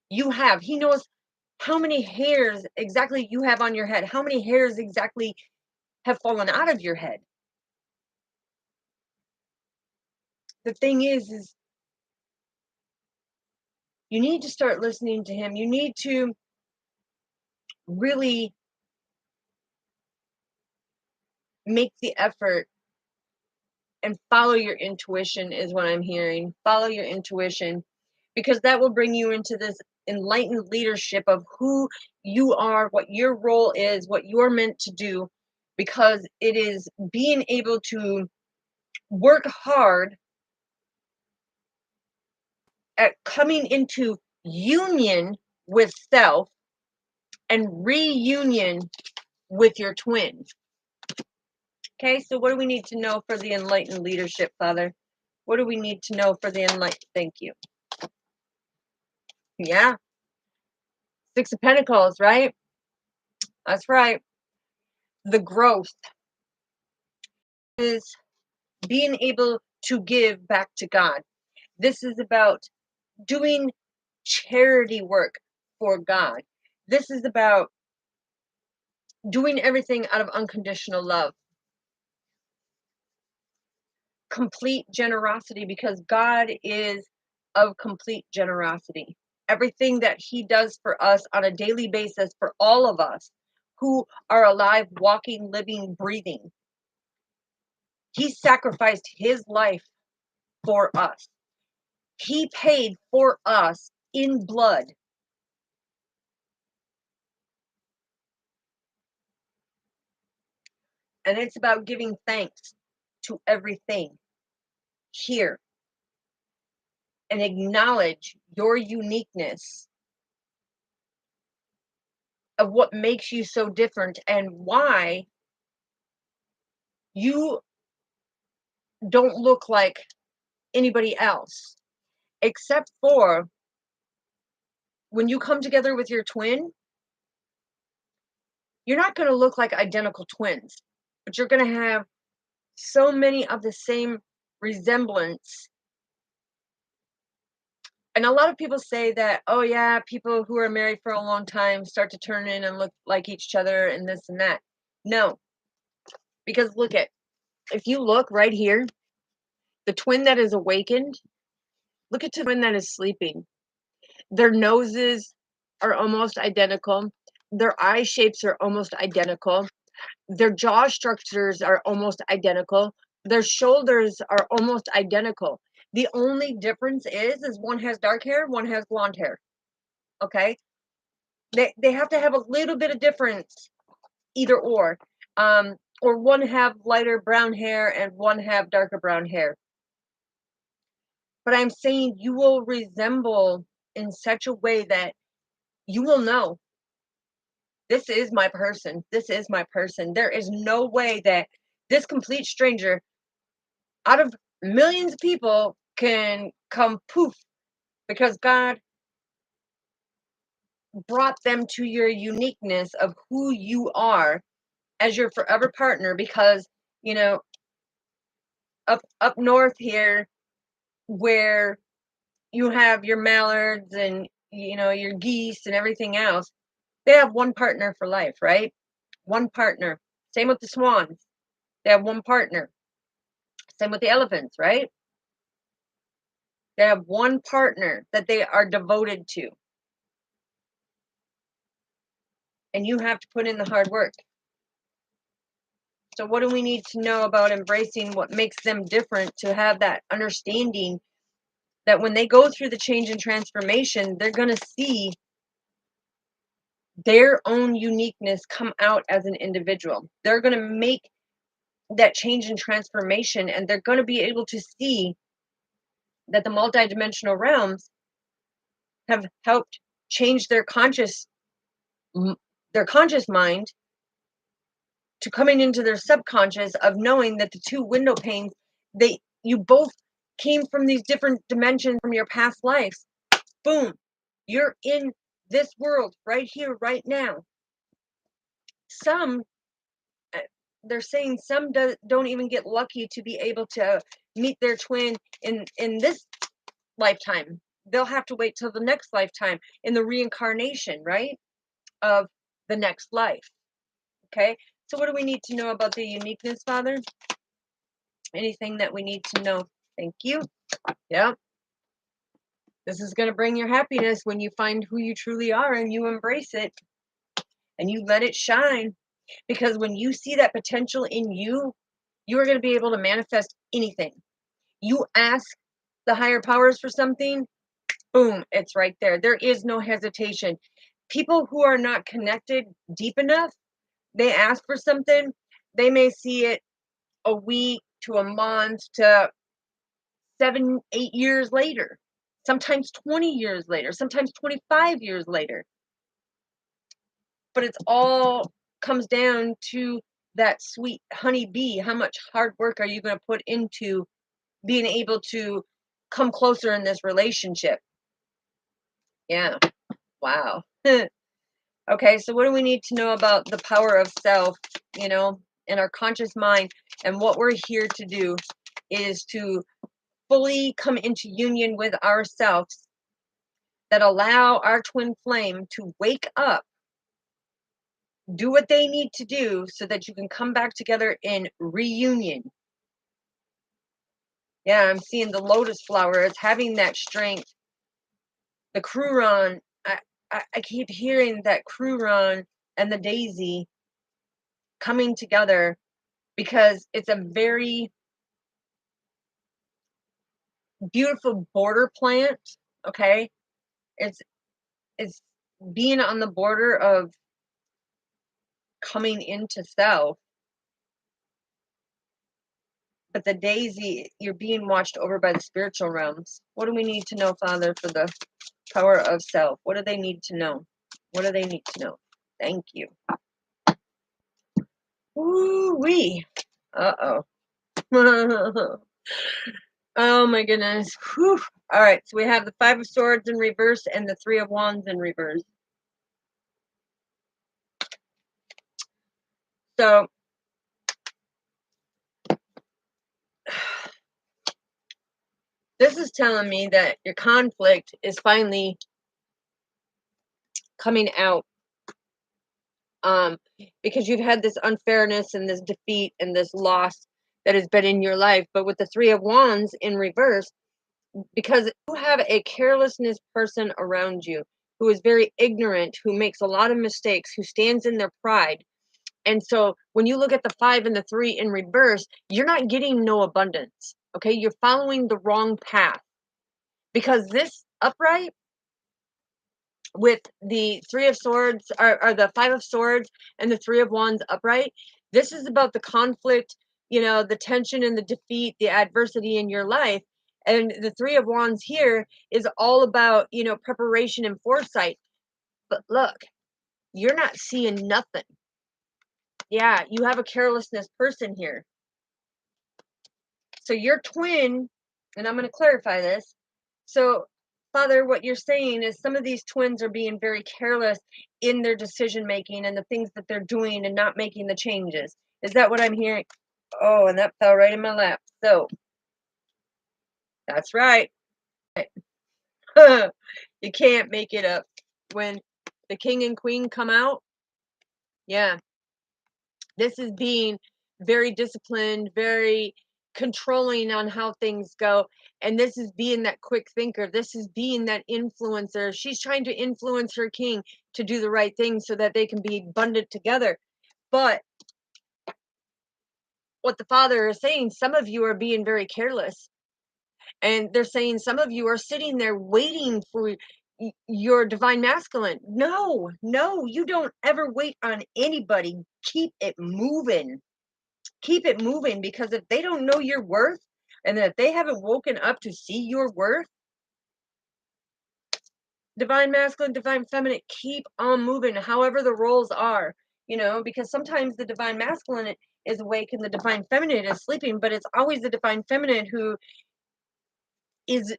Speaker 1: you have. He knows how many hairs exactly you have on your head, how many hairs exactly have fallen out of your head. The thing is you need to start listening to him. You need to really make the effort and follow your intuition, is what I'm hearing. Follow your intuition, because that will bring you into this enlightened leadership of who you are, what your role is, what you're meant to do, because it is being able to work hard at coming into union with self and reunion with your twin. Okay, so what do we need to know for the enlightened leadership, Father? What do we need to know for the enlightened? Thank you. Yeah, Six of Pentacles, right? That's right. The growth is being able to give back to God. This is about doing charity work for God. This is about doing everything out of unconditional love. Complete generosity, because God is of complete generosity. Everything that he does for us on a daily basis, for all of us who are alive, walking, living, breathing, he sacrificed his life for us. He paid for us in blood. And it's about giving thanks to everything here and acknowledge your uniqueness of what makes you so different and why you don't look like anybody else, except for when you come together with your twin. You're not going to look like identical twins, but you're going to have so many of the same resemblance. And a lot of people say that, oh yeah, people who are married for a long time start to turn in and look like each other and this and that. No, because look at, if you look right here, the twin that is awakened, look at the twin that is sleeping. Their noses are almost identical. Their eye shapes are almost identical. Their jaw structures are almost identical. Their shoulders are almost identical. The only difference is one has dark hair, one has blonde hair. Okay? They have to have a little bit of difference, either or one have lighter brown hair and one have darker brown hair. But I'm saying you will resemble in such a way that you will know, this is my person. This is my person. There is no way that this complete stranger out of millions of people can come poof, because God brought them to your uniqueness of who you are as your forever partner. Because, you know, up north here, where you have your mallards and, you know, your geese and everything else, they have one partner for life, right? One partner. Same with the swans. They have one partner. Same with the elephants, right? They have one partner that they are devoted to. And you have to put in the hard work. So what do we need to know about embracing what makes them different, to have that understanding that when they go through the change and transformation, they're going to see their own uniqueness come out as an individual. They're going to make that change and transformation, and they're going to be able to see that the multidimensional realms have helped change their conscious mind to coming into their subconscious, of knowing that the two window panes, you both came from these different dimensions from your past lives. Boom, you're in this world right here, right now. Some, they're saying some don't even get lucky to be able to meet their twin in this lifetime. They'll have to wait till the next lifetime, in the reincarnation, right, of the next life. Okay, so what do we need to know about the uniqueness, Father? Anything that we need to know? Thank you. Yeah, this is going to bring your happiness when you find who you truly are and you embrace it and you let it shine. Because when you see that potential in you, you are going to be able to manifest anything. You ask the higher powers for something, boom, it's right there. There is no hesitation. People who are not connected deep enough, they ask for something, they may see it a week to a month to 7, 8 years later, sometimes 20 years later, sometimes 25 years later. But it's all comes down to that sweet honey bee. How much hard work are you going to put into being able to come closer in this relationship? Yeah. Wow. Okay, so what do we need to know about the power of self, in our conscious mind? And what we're here to do is to fully come into union with ourselves, that allow our twin flame to wake up, do what they need to do so that you can come back together in reunion. Yeah, I'm seeing the lotus flower as having that strength. The crouron, I keep hearing that crouron and the daisy coming together, because it's a very beautiful border plant. Okay, it's being on the border of coming into self. But the daisy, you're being watched over by the spiritual realms. What do we need to know, Father, for the power of self? What do they need to know? What do they need to know? Thank you. Ooh-wee. Uh-oh. Oh my goodness. Whew. All right, so we have the Five of Swords in reverse and the Three of Wands in reverse. So this is telling me that your conflict is finally coming out, because you've had this unfairness and this defeat and this loss that has been in your life. But with the Three of Wands in reverse, because you have a carelessness person around you who is very ignorant, who makes a lot of mistakes, who stands in their pride. And so when you look at the 5 and the 3 in reverse, you're not getting no abundance. Okay, you're following the wrong path, because this upright with the Three of Swords, or the Five of Swords and the Three of Wands upright, this is about the conflict, the tension and the defeat, the adversity in your life. And the Three of Wands here is all about, preparation and foresight. But look, you're not seeing nothing. Yeah, you have a carelessness person here. So your twin, and I'm going to clarify this. So, Father, what you're saying is some of these twins are being very careless in their decision making and the things that they're doing and not making the changes. Is that what I'm hearing? Oh, and that fell right in my lap. So, that's right. You can't make it up. When the king and queen come out, yeah, this is being very disciplined, very controlling on how things go. And this is being that quick thinker. This is being that influencer. She's trying to influence her king to do the right thing so that they can be abundant together. But what the Father is saying, some of you are being very careless. And they're saying some of you are sitting there waiting for your divine masculine. No, no, you don't ever wait on anybody. Keep it moving. Keep it moving, because if they don't know your worth and that they haven't woken up to see your worth, divine masculine, divine feminine, keep on moving, however the roles are, because sometimes the divine masculine is awake and the divine feminine is sleeping, but it's always the divine feminine who is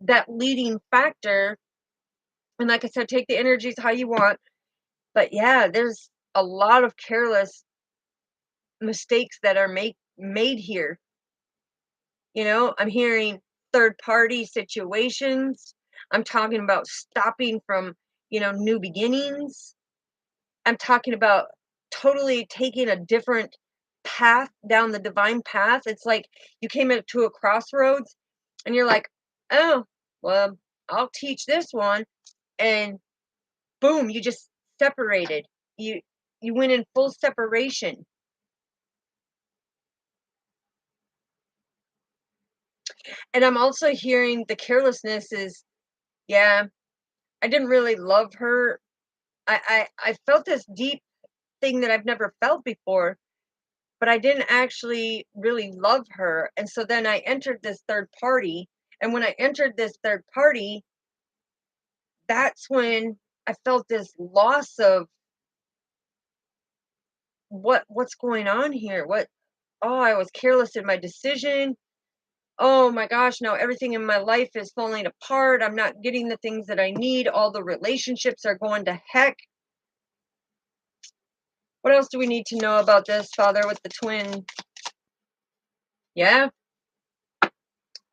Speaker 1: that leading factor. And like I said, take the energies how you want. But yeah, there's a lot of careless mistakes that are made here. I'm hearing third party situations. I'm talking about stopping from, new beginnings. I'm talking about totally taking a different path down the divine path. It's like you came to a crossroads and you're like, oh, well, I'll teach this one. And boom, you just separated. You went in full separation. And I'm also hearing the carelessness is, yeah, I didn't really love her. I felt this deep thing that I've never felt before, but I didn't actually really love her. And so then I entered this third party. And when I entered this third party, that's when I felt this loss of what's going on here. I was careless in my decision. Oh my gosh, now everything in my life is falling apart. I'm not getting the things that I need. All the relationships are going to heck. What else do we need to know about this, Father, with the twin? Yeah,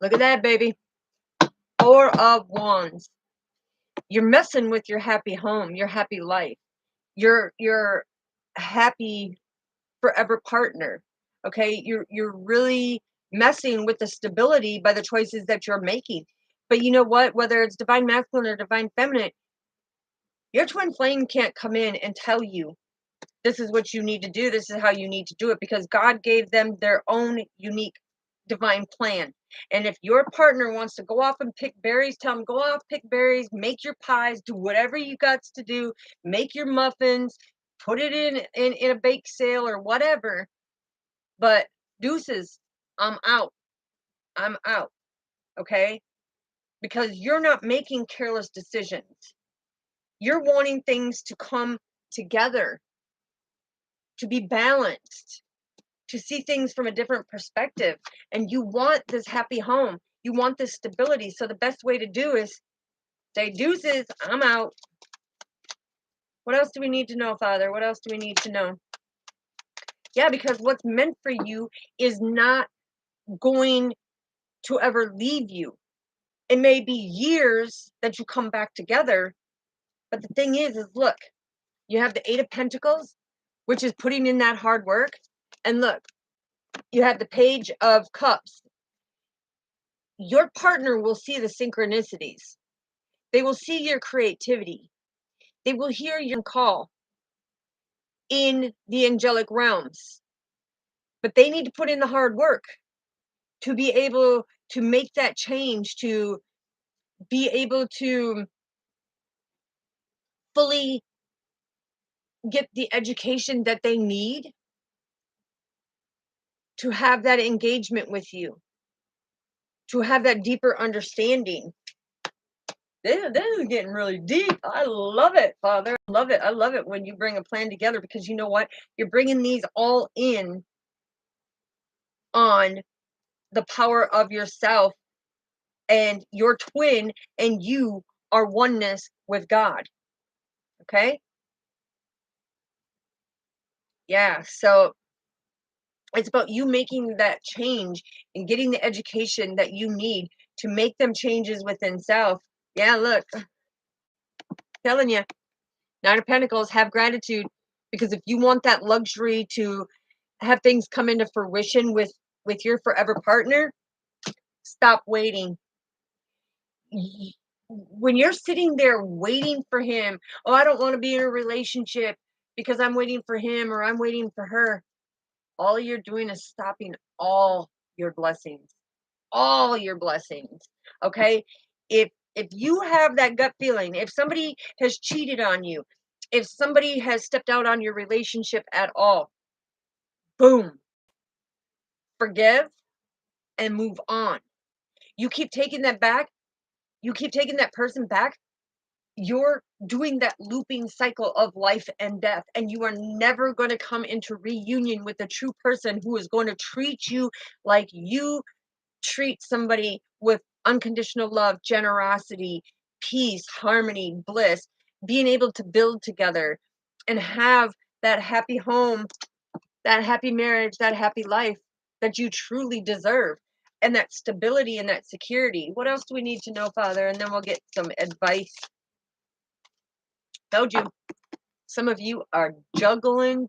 Speaker 1: look at that, baby. Four of Wands. You're messing with your happy home, your happy life, your happy forever partner. Okay, you're really messing with the stability by the choices that you're making. But you know what? Whether it's divine masculine or divine feminine, your twin flame can't come in and tell you this is what you need to do. This is how you need to do it, because God gave them their own unique divine plan. And if your partner wants to go off and pick berries, tell them, go off, pick berries, make your pies, do whatever you got to do, make your muffins, put it in a bake sale or whatever. But deuces, I'm out. I'm out. Okay? Because you're not making careless decisions. You're wanting things to come together, to be balanced, to see things from a different perspective. And you want this happy home. You want this stability. So the best way to do is say, deuces, I'm out. What else do we need to know, Father? What else do we need to know? Yeah, because what's meant for you is not going to ever leave you. It may be years that you come back together, but the thing is look, you have the Eight of Pentacles, which is putting in that hard work. And look, you have the Page of Cups. Your partner will see the synchronicities. They will see your creativity. They will hear your call in the angelic realms. But they need to put in the hard work to be able to make that change, to be able to fully get the education that they need to have that engagement with you, to have that deeper understanding. This is getting really deep. I love it, Father. I love it. I love it when you bring a plan together, because you know what? You're bringing these all in on the power of yourself, and your twin and you are oneness with God. Okay? Yeah. So it's about you making that change and getting the education that you need to make them changes within self. Yeah, look, telling you, Nine of Pentacles, have gratitude, because if you want that luxury to have things come into fruition with your forever partner, stop waiting. When you're sitting there waiting for him, oh, I don't want to be in a relationship because I'm waiting for him or I'm waiting for her. all you're doing is stopping all your blessings. All your blessings. Okay? If you have that gut feeling, if somebody has cheated on you, if somebody has stepped out on your relationship at all, boom, forgive and move on. You keep taking that back, you keep taking that person back, you're doing that looping cycle of life and death, and you are never going to come into reunion with a true person who is going to treat you like you treat somebody, with unconditional love, generosity, peace, harmony, bliss, being able to build together and have that happy home, that happy marriage, that happy life that you truly deserve, and that stability and that security. What else do we need to know, Father? And then we'll get some advice. Told you. Some of you are juggling.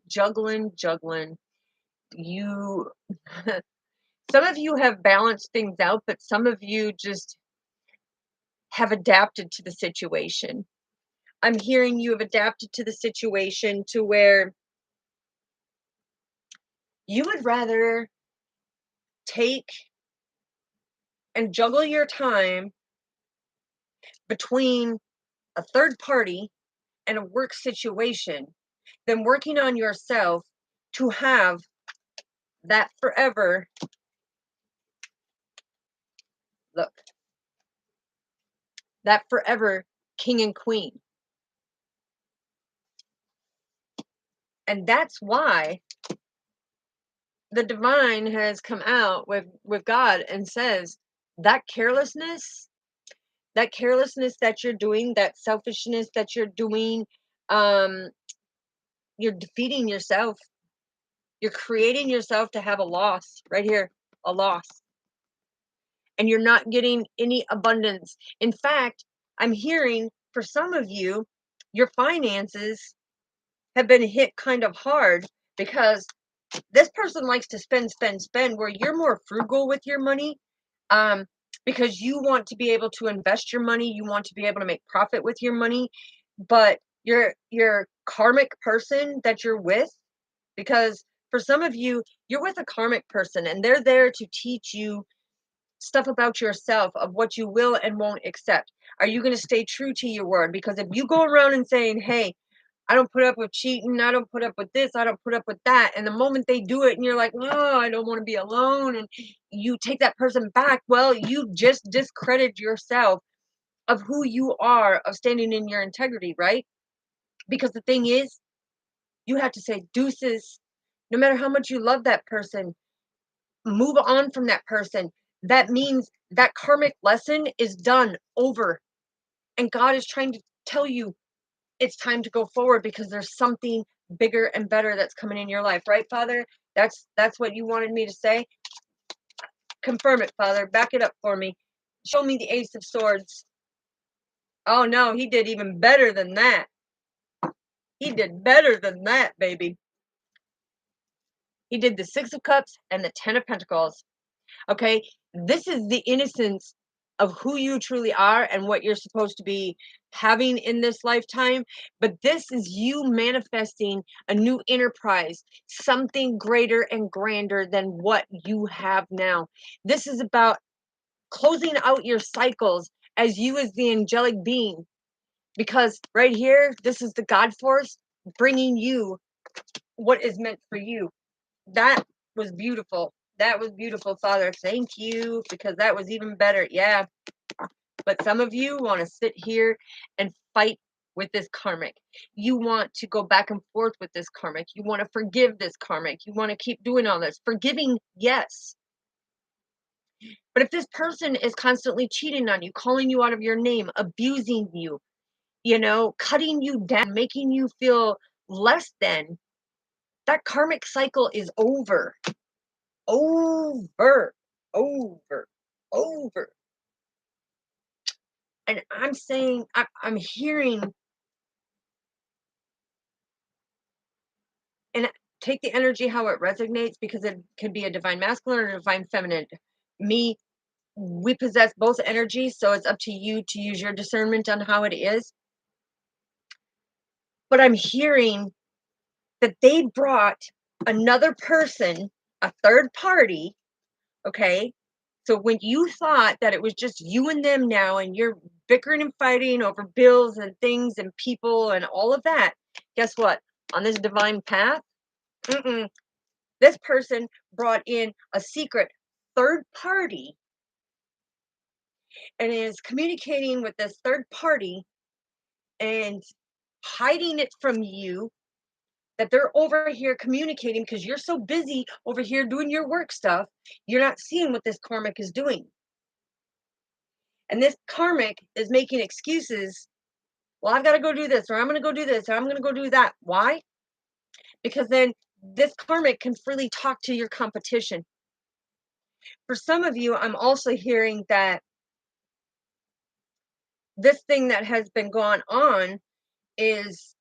Speaker 1: You, some of you have balanced things out, but some of you just have adapted to the situation. I'm hearing you have adapted to the situation to where you would rather take and juggle your time between a third party and a work situation than working on yourself to have that forever, look, that forever king and queen. And that's why the divine has come out with God and says that carelessness, that you're doing, that selfishness that you're doing, um, you're defeating yourself. You're creating yourself to have a loss right here, a loss. And you're not getting any abundance. In fact, I'm hearing for some of you, your finances have been hit kind of hard because this person likes to spend, where you're more frugal with your money, um, because you want to be able to invest your money, you want to be able to make profit with your money, but your karmic person that you're with, because for some of you, you're with a karmic person and they're there to teach you stuff about yourself, of what you will and won't accept. Are you going to stay true to your word? Because if you go around and saying, hey, I don't put up with cheating, I don't put up with this, I don't put up with that, and the moment they do it and you're like, no, I don't want to be alone, and you take that person back, well, you just discredit yourself of who you are, of standing in your integrity, right? Because the thing is, you have to say deuces. No matter how much you love that person, move on from that person. That means that karmic lesson is done, over, and God is trying to tell you it's time to go forward, because there's something bigger and better that's coming in your life, right, Father? That's what you wanted me to say. Confirm it, Father. Back it up for me. Show me the Ace of Swords. Oh no, he did even better than that. He did better than that, baby. He did the Six of Cups and the Ten of Pentacles. Okay, this is the innocence of who you truly are and what you're supposed to be having in this lifetime. But this is you manifesting a new enterprise, something greater and grander than what you have now. This is about closing out your cycles as you, as the angelic being, because right here, this is the God force bringing you what is meant for you. That was beautiful. That was beautiful, Father. Thank you, because that was even better. Yeah. But some of you want to sit here and fight with this karmic. You want to go back and forth with this karmic. You want to forgive this karmic. You want to keep doing all this. Forgiving, yes. But if this person is constantly cheating on you, calling you out of your name, abusing you, cutting you down, making you feel less than, that karmic cycle is over. Over, over, over. And I'm saying, I'm hearing, and take the energy how it resonates, because it can be a divine masculine or a divine feminine. Me, we possess both energies, so it's up to you to use your discernment on how it is. But I'm hearing that they brought another person, a third party, okay? So when you thought that it was just you and them now and you're bickering and fighting over bills and things and people and all of that, guess what? On this divine path, this person brought in a secret third party and is communicating with this third party and hiding it from you, that they're over here communicating because you're so busy over here doing your work stuff, you're not seeing what this karmic is doing. And this karmic is making excuses. Well, I've got to go do this, or I'm going to go do this, or I'm going to go do that. Why? Because then this karmic can freely talk to your competition. For some of you, I'm also hearing that this thing that has been going on is,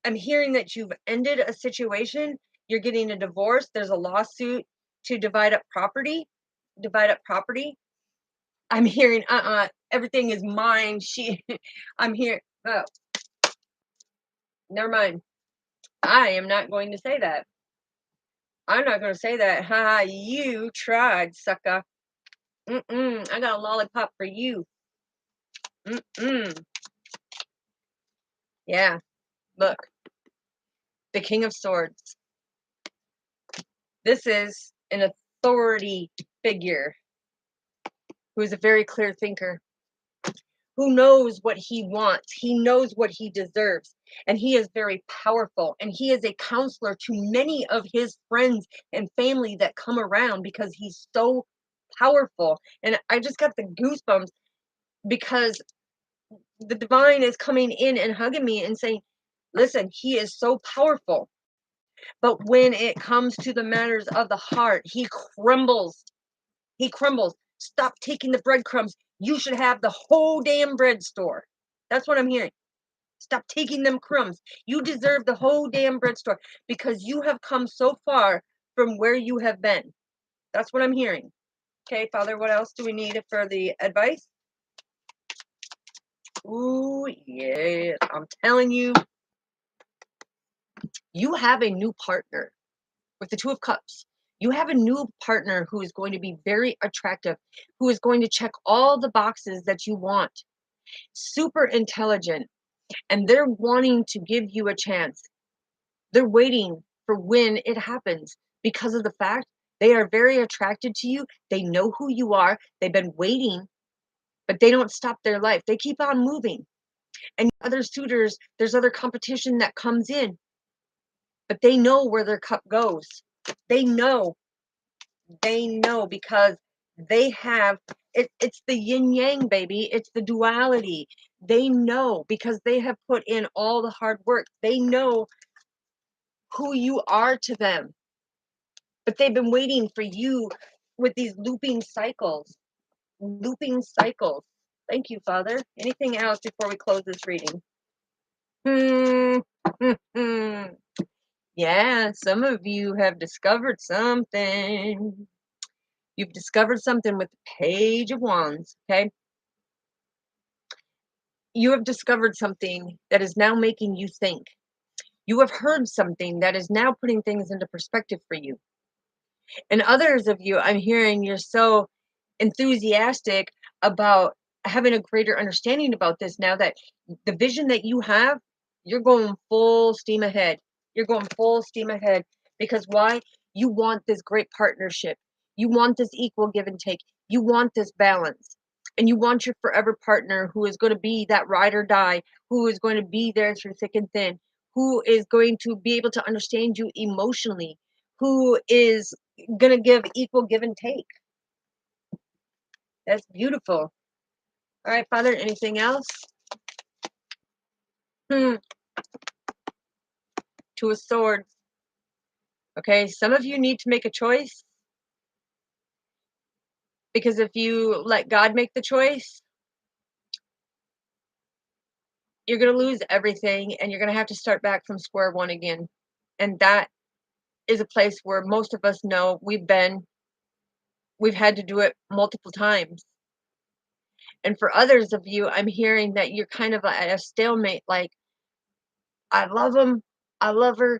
Speaker 1: I'm hearing that you've ended a situation, you're getting a divorce, there's a lawsuit to divide up property. Divide up property. I'm hearing, everything is mine. I'm here. Oh, never mind. I am not going to say that. I'm not going to say that. Ha, you tried, sucker. I got a lollipop for you. Yeah, look. The King of Swords. This is an authority figure who is a very clear thinker, who knows what he wants. He knows what he deserves. And he is very powerful. And he is a counselor to many of his friends and family that come around because he's so powerful. And I just got the goosebumps because the divine is coming in and hugging me and saying, listen, he is so powerful. But when it comes to the matters of the heart, he crumbles. He crumbles. Stop taking the breadcrumbs. You should have the whole damn bread store. That's what I'm hearing. Stop taking them crumbs. You deserve the whole damn bread store because you have come so far from where you have been. That's what I'm hearing. Okay, Father, what else do we need for the advice? Ooh, yeah. I'm telling you, you have a new partner with the Two of Cups. You have a new partner who is going to be very attractive, who is going to check all the boxes that you want. Super intelligent, and they're wanting to give you a chance. They're waiting for when it happens because of the fact they are very attracted to you. They know who you are. They've been waiting, but they don't stop their life. They keep on moving. And other suitors, there's other competition that comes in, but they know where their cup goes. They know because they have it's the yin yang, baby. It's the duality. They know because they have put in all the hard work. They know who you are to them, but they've been waiting for you with these looping cycles. Thank you, Father. Anything else before we close this reading? Yeah, some of you have discovered something. You've discovered something with the Page of Wands, okay? You have discovered something that is now making you think. You have heard something that is now putting things into perspective for you. And others of you, I'm hearing you're so enthusiastic about having a greater understanding about this now that the vision that you have, you're going full steam ahead. You're going full steam ahead because why? You want this great partnership. You want this equal give and take. You want this balance. And you want your forever partner who is going to be that ride or die, who is going to be there through thick and thin, who is going to be able to understand you emotionally, who is going to give equal give and take. That's beautiful. All right, Father, anything else? Two of Swords. Okay, some of you need to make a choice because if you let God make the choice, you're going to lose everything and you're going to have to start back from square one again. And that is a place where most of us know we've had to do it multiple times. And for others of you, I'm hearing that you're kind of at a stalemate, like, I love him, I love her,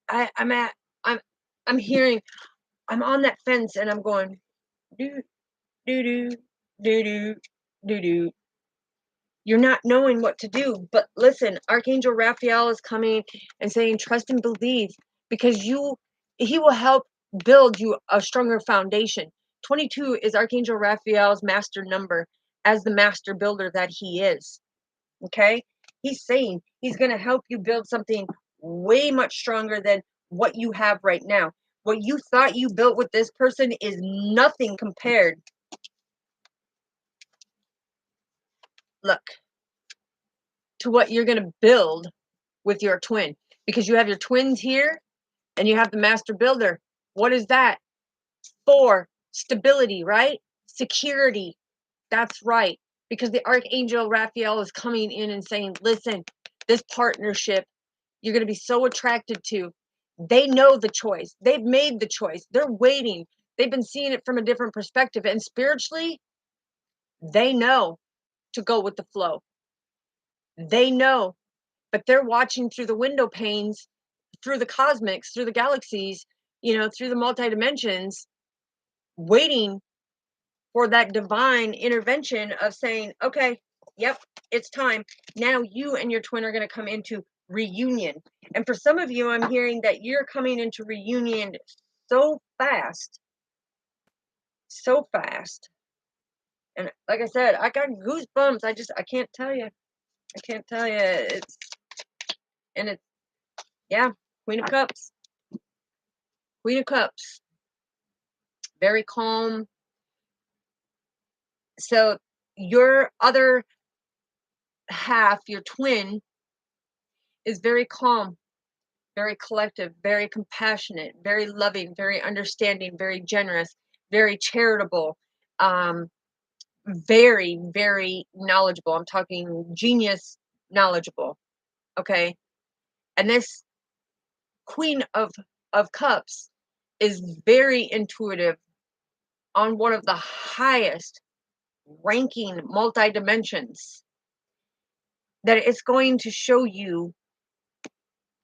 Speaker 1: I'm at, I'm hearing, I'm on that fence and I'm going, do, do, do, do, do, do, do. You're not knowing what to do. But listen, Archangel Raphael is coming and saying, trust and believe, because he will help build you a stronger foundation. 22 is Archangel Raphael's master number as the master builder that he is. Okay? He's saying he's going to help you build something way much stronger than what you have right now. What you thought you built with this person is nothing compared. Look, to what you're going to build with your twin, because you have your twins here and you have the master builder. What is that? 4, stability, right? Security. That's right. Because the Archangel Raphael is coming in and saying, listen, this partnership you're going to be so attracted to. They know the choice. They've made the choice. They're waiting. They've been seeing it from a different perspective. And spiritually, they know to go with the flow. They know, but they're watching through the window panes, through the cosmics, through the galaxies, through the multi-dimensions, waiting for that divine intervention of saying, okay, yep, it's time. Now you and your twin are going to come into reunion. And for some of you, I'm hearing that you're coming into reunion so fast. So fast. And like I said, I got goosebumps. I can't tell you. I can't tell you. Yeah, Queen of Cups. Queen of Cups. Very calm. So your other half, your twin, is very calm, very collective, very compassionate, very loving, very understanding, very generous, very charitable, very, very knowledgeable. I'm talking genius knowledgeable. Okay. And this Queen of Cups is very intuitive on one of the highest ranking multi-dimensions, that it's going to show you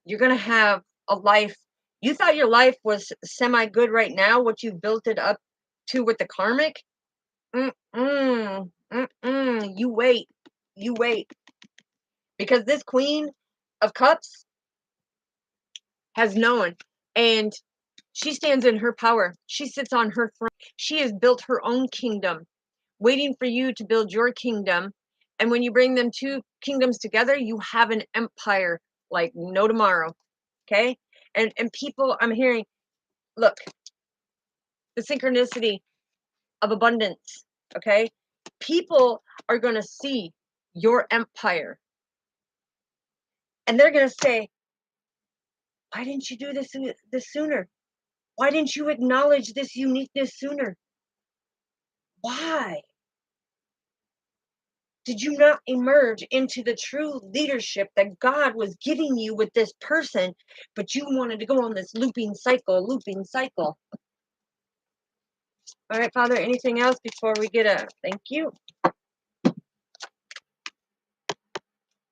Speaker 1: you're going to have a life. You thought your life was semi good right now, what you've built it up to with the karmic. You wait. You wait. Because this Queen of Cups has known, and she stands in her power. She sits on her throne. She has built her own kingdom, waiting for you to build your kingdom. And when you bring them 2 kingdoms together, you have an empire like no tomorrow. Okay? And people, I'm hearing, look, the synchronicity of abundance. Okay? People are going to see your empire, and they're going to say, why didn't you do this sooner? Why didn't you acknowledge this uniqueness sooner? Why did you not emerge into the true leadership that God was giving you with this person, but you wanted to go on this looping cycle? All right, Father, anything else before we get a thank you?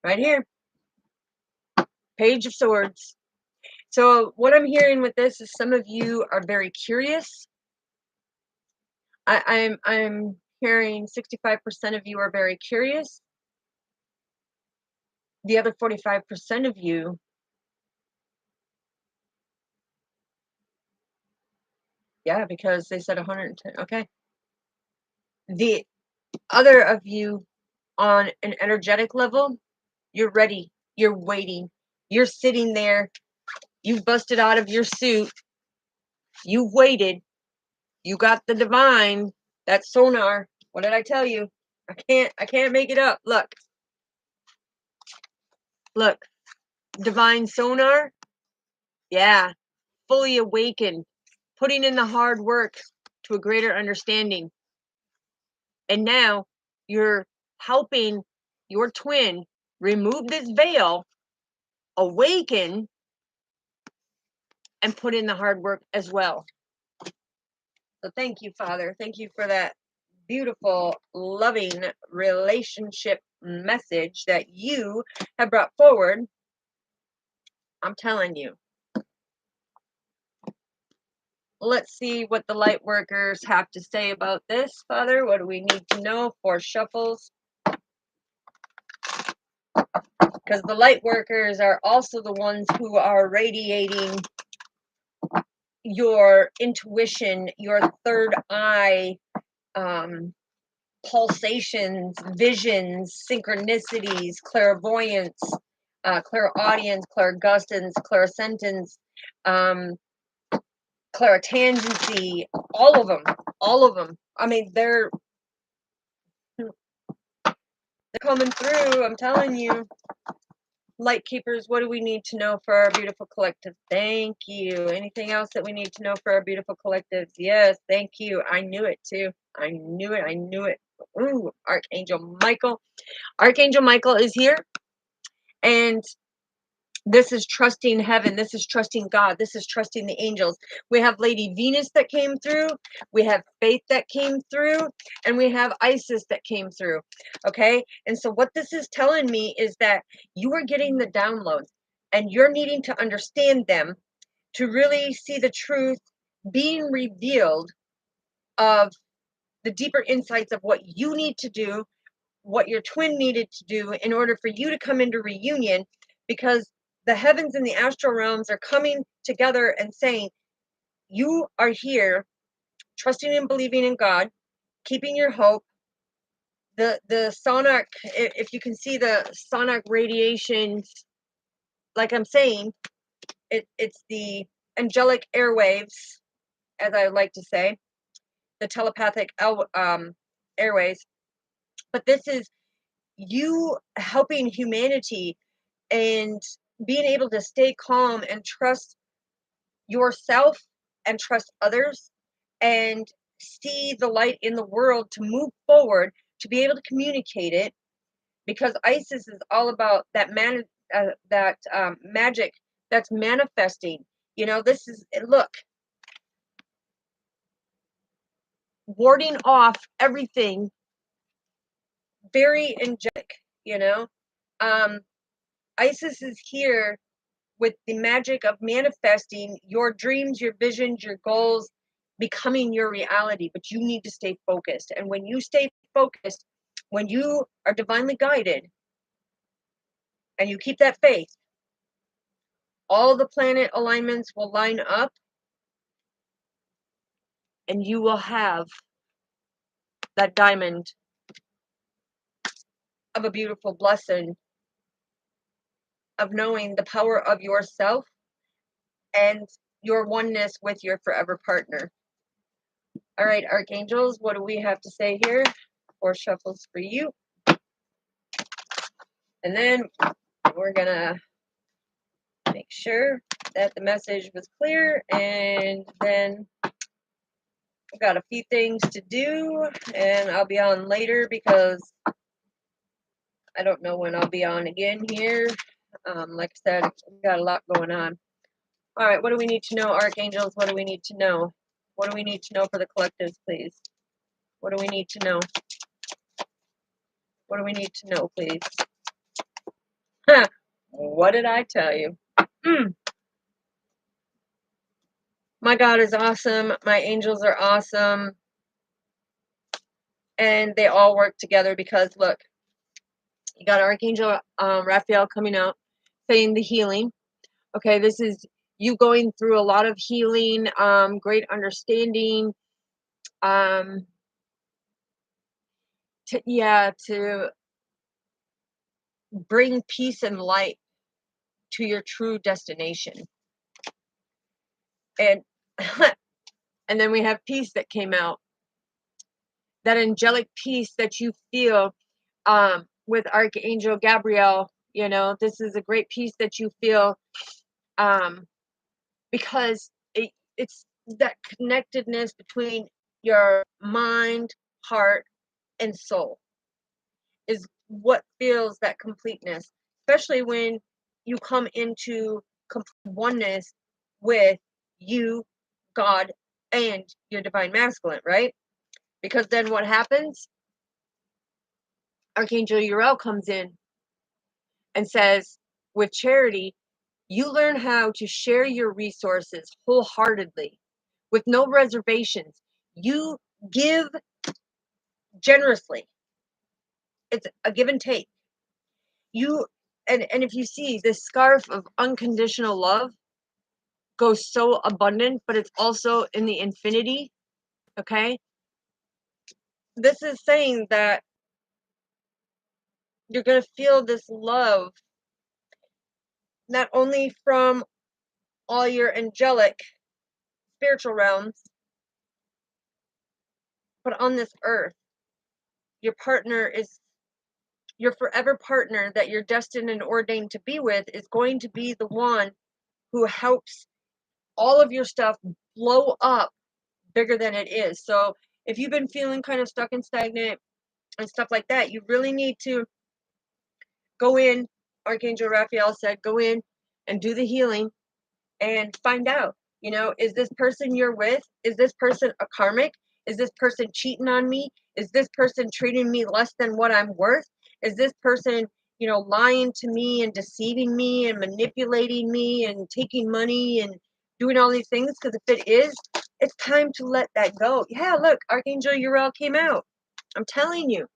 Speaker 1: Right here. Page of Swords. So what I'm hearing with this is some of you are very curious. I'm hearing 65% of you are very curious. The other 45% of you yeah, because they said 110. Okay. The other of you on an energetic level, you're ready. You're waiting. You're sitting there. You've busted out of your suit. You've waited. You got the divine, that sonar. What did I tell you? I can't make it up. Look, divine sonar. Yeah, fully awakened, putting in the hard work to a greater understanding. And now you're helping your twin remove this veil, awaken, and put in the hard work as well. So thank you, Father. Thank you for that beautiful, loving relationship message that you have brought forward. I'm telling you, let's see what the light workers have to say about this, Father. What do we need to know? 4 shuffles. Because the light workers are also the ones who are radiating your intuition, your third eye, pulsations, visions, synchronicities, clairvoyance, clairaudience, clairgustance, clairsentience, clairtangency, all of them, all of them. I mean, they're coming through, I'm telling you. Light keepers, what do we need to know for our beautiful collective? Thank you. Anything else that we need to know for our beautiful collective? Yes, thank you. I knew it too. I knew it. I knew it. Ooh, Archangel Michael. Archangel Michael is here, and this is trusting heaven. This is trusting God. This is trusting the angels. We have Lady Venus that came through. We have Faith that came through. And we have Isis that came through. Okay? And so what this is telling me is that you are getting the downloads and you're needing to understand them to really see the truth being revealed of the deeper insights of what you need to do, what your twin needed to do in order for you to come into reunion, because the heavens and the astral realms are coming together and saying, you are here trusting and believing in God, keeping your hope. The sonic, if you can see the sonic radiations, like I'm saying, it's the angelic airwaves, as I like to say, the telepathic airways. But this is you helping humanity and being able to stay calm and trust yourself and trust others and see the light in the world to move forward, to be able to communicate it, because Isis is all about that magic that's manifesting. You know, this is, look, warding off everything, very angelic, you know. Isis is here with the magic of manifesting your dreams, your visions, your goals becoming your reality. But you need to stay focused. And when you stay focused, when you are divinely guided and you keep that faith, all the planet alignments will line up and you will have that diamond of a beautiful blessing of knowing the power of yourself and your oneness with your forever partner. All right, archangels, what do we have to say here? 4 shuffles for you. And then we're gonna make sure that the message was clear, and then I've got a few things to do, and I'll be on later because I don't know when I'll be on again here. Like I said, we've got a lot going on. All right, what do we need to know, archangels? What do we need to know? What do we need to know for the collectives, please? What do we need to know? What do we need to know, please? Huh. What did I tell you? My God is awesome. My angels are awesome. And they all work together because, look, you got Archangel Raphael coming out saying the healing. Okay, this is you going through a lot of healing, great understanding, to bring peace and light to your true destination. And and then we have peace that came out, that angelic peace that you feel with Archangel Gabriel. You know, this is a great peace that you feel because it's that connectedness between your mind, heart, and soul is what feels that completeness, especially when you come into complete oneness with you, God, and your divine masculine, right? Because then what happens? Archangel Uriel comes in and says, with charity, you learn how to share your resources wholeheartedly with no reservations. You give generously. It's a give and take. You and if you see this scarf of unconditional love goes so abundant, but it's also in the infinity, okay? This is saying that you're going to feel this love not only from all your angelic spiritual realms, but on this earth. Your partner is your forever partner that you're destined and ordained to be with is going to be the one who helps all of your stuff blow up bigger than it is. So if you've been feeling kind of stuck and stagnant and stuff like that, you really need to go in. Archangel Raphael said, go in and do the healing and find out, is this person you're with? Is this person a karmic? Is this person cheating on me? Is this person treating me less than what I'm worth? Is this person, lying to me and deceiving me and manipulating me and taking money and doing all these things? Because if it is, it's time to let that go. Yeah, look, Archangel Uriel came out. I'm telling you.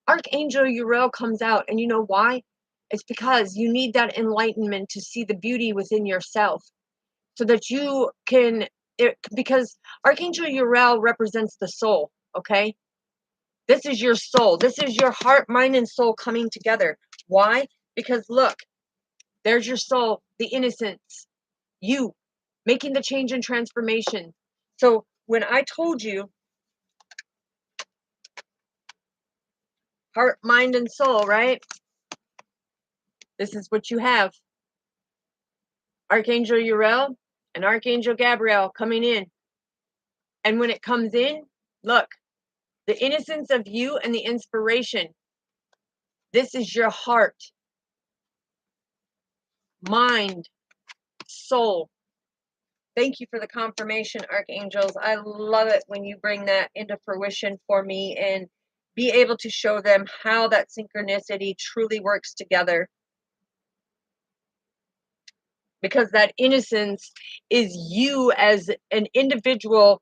Speaker 1: Archangel Uriel comes out, and you know why? It's because you need that enlightenment to see the beauty within yourself so that you can, because Archangel Uriel represents the soul, okay? This is your soul. This is your heart, mind, and soul coming together. Why? Because look, there's your soul, the innocence, you making the change and transformation. So when I told you heart, mind, and soul, right? This is what you have. Archangel Uriel and Archangel Gabriel coming in. And when it comes in, look, the innocence of you and the inspiration. This is your heart, mind, soul. Thank you for the confirmation, archangels. I love it when you bring that into fruition for me and be able to show them how that synchronicity truly works together. Because that innocence is you as an individual,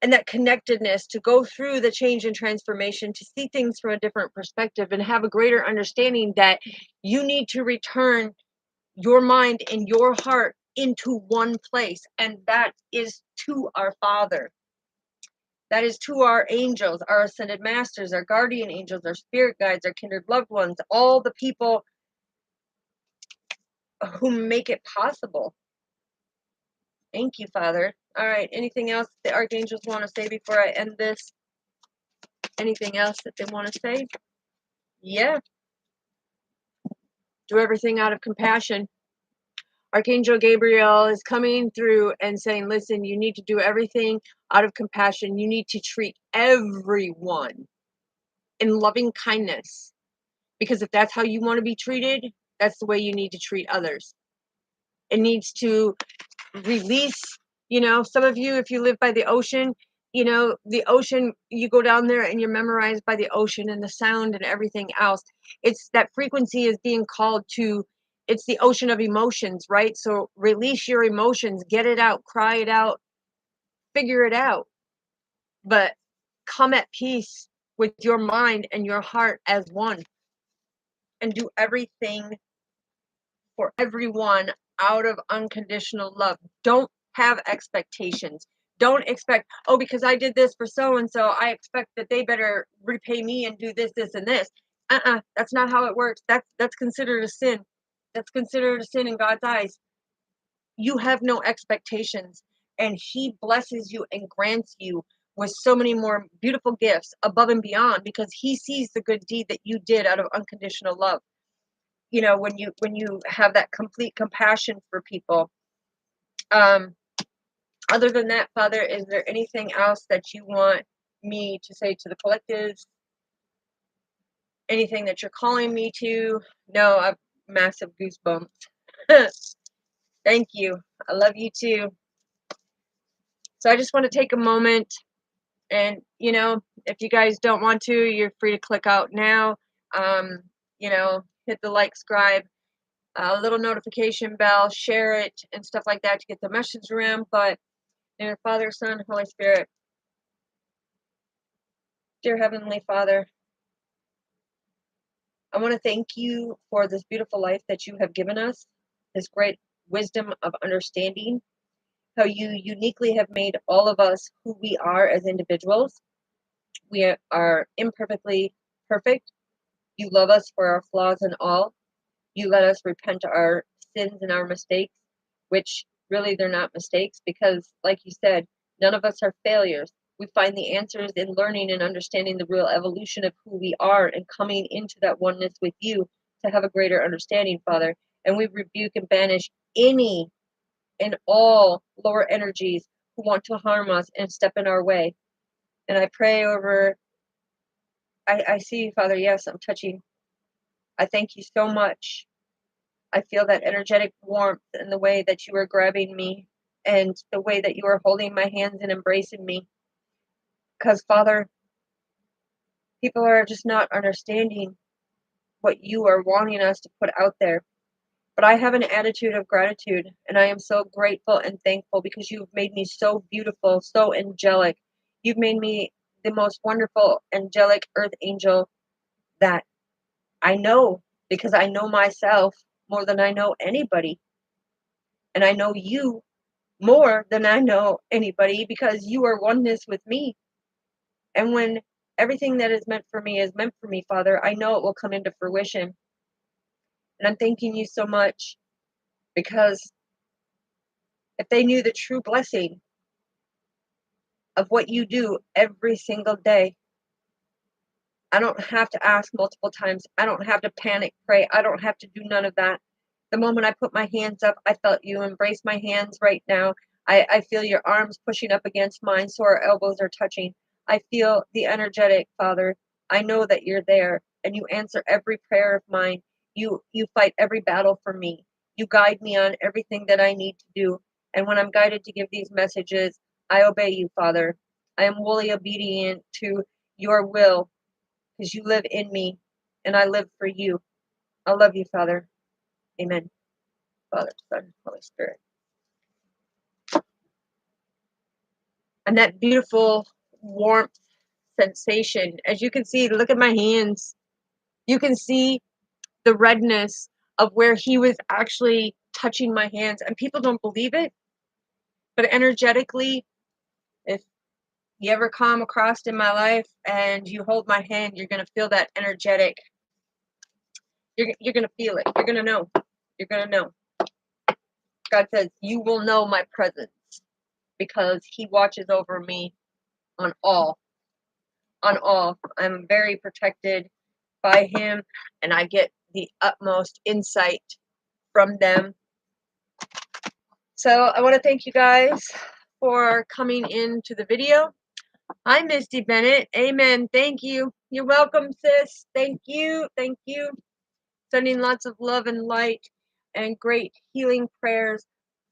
Speaker 1: and that connectedness to go through the change and transformation, to see things from a different perspective and have a greater understanding that you need to return your mind and your heart into one place, and that is to our Father. That is to our angels, our ascended masters, our guardian angels, our spirit guides, our kindred loved ones, all the people who make it possible. Thank you, Father. All right, anything else the archangels want to say before I end this? Anything else that they want to say? Yeah. Do everything out of compassion. Archangel Gabriel is coming through and saying, listen, you need to do everything out of compassion. You need to treat everyone in loving kindness. Because if that's how you want to be treated, that's the way you need to treat others. It needs to release, some of you, if you live by the ocean, the ocean, you go down there and you're memorized by the ocean and the sound and everything else. It's that frequency is being called to, it's the ocean of emotions, right? So release your emotions, get it out, cry it out, figure it out, but come at peace with your mind and your heart as one, and do everything for everyone out of unconditional love. Don't have expectations. Don't expect, oh, because I did this for so and so, I expect that they better repay me and do this, this, and this. That's not how it works. That's considered a sin. That's considered a sin in God's eyes. You have no expectations, and He blesses you and grants you with so many more beautiful gifts above and beyond, because He sees the good deed that you did out of unconditional love. When you have that complete compassion for people. Other than that, Father, is there anything else that you want me to say to the collectives? Anything that you're calling me to? No, I've massive goosebumps. Thank you. I love you too. So I just want to take a moment, and if you guys don't want to, you're free to click out now. Hit the like, subscribe, a little notification bell, share it, and stuff like that to get the message around. But in the Father, Son, Holy Spirit, dear Heavenly Father, I want to thank you for this beautiful life that you have given us, this great wisdom of understanding, how you uniquely have made all of us who we are as individuals. We are imperfectly perfect. You love us for our flaws and all. You let us repent our sins and our mistakes, which really they're not mistakes because, like you said, none of us are failures. We find the answers in learning and understanding the real evolution of who we are and coming into that oneness with you to have a greater understanding, Father. And we rebuke and banish any and all lower energies who want to harm us and step in our way. And I pray over, I see you, Father. Yes, I'm touching. I thank you so much. I feel that energetic warmth in the way that you are grabbing me and the way that you are holding my hands and embracing me. Because, Father, people are just not understanding what you are wanting us to put out there. But I have an attitude of gratitude, and I am so grateful and thankful because you've made me so beautiful, so angelic. You've made me the most wonderful, angelic earth angel that I know, because I know myself more than I know anybody. And I know you more than I know anybody because you are oneness with me. And when everything that is meant for me, Father, I know it will come into fruition. And I'm thanking you so much because if they knew the true blessing of what you do every single day, I don't have to ask multiple times. I don't have to panic, pray. I don't have to do none of that. The moment I put my hands up, I felt you embrace my hands right now. I feel your arms pushing up against mine so our elbows are touching. I feel the energetic, Father. I know that you're there and you answer every prayer of mine. You fight every battle for me. You guide me on everything that I need to do. And when I'm guided to give these messages, I obey you, Father. I am wholly obedient to your will because you live in me and I live for you. I love you, Father. Amen. Father, Son, Holy Spirit. And that beautiful warmth sensation, as you can see, look at my hands. You can see the redness of where he was actually touching my hands. And people don't believe it, but energetically, if you ever come across in my life and you hold my hand, you're going to feel that energetic. You're going to feel it. You're going to know. You're going to know. God says, you will know my presence because he watches over me on all. On all. I'm very protected by him and I get the utmost insight from them. So I want to thank you guys for coming into the video. Hi, Misty Bennett. Amen. Thank you. You're welcome, sis. Thank you. Thank you. Sending lots of love and light and great healing prayers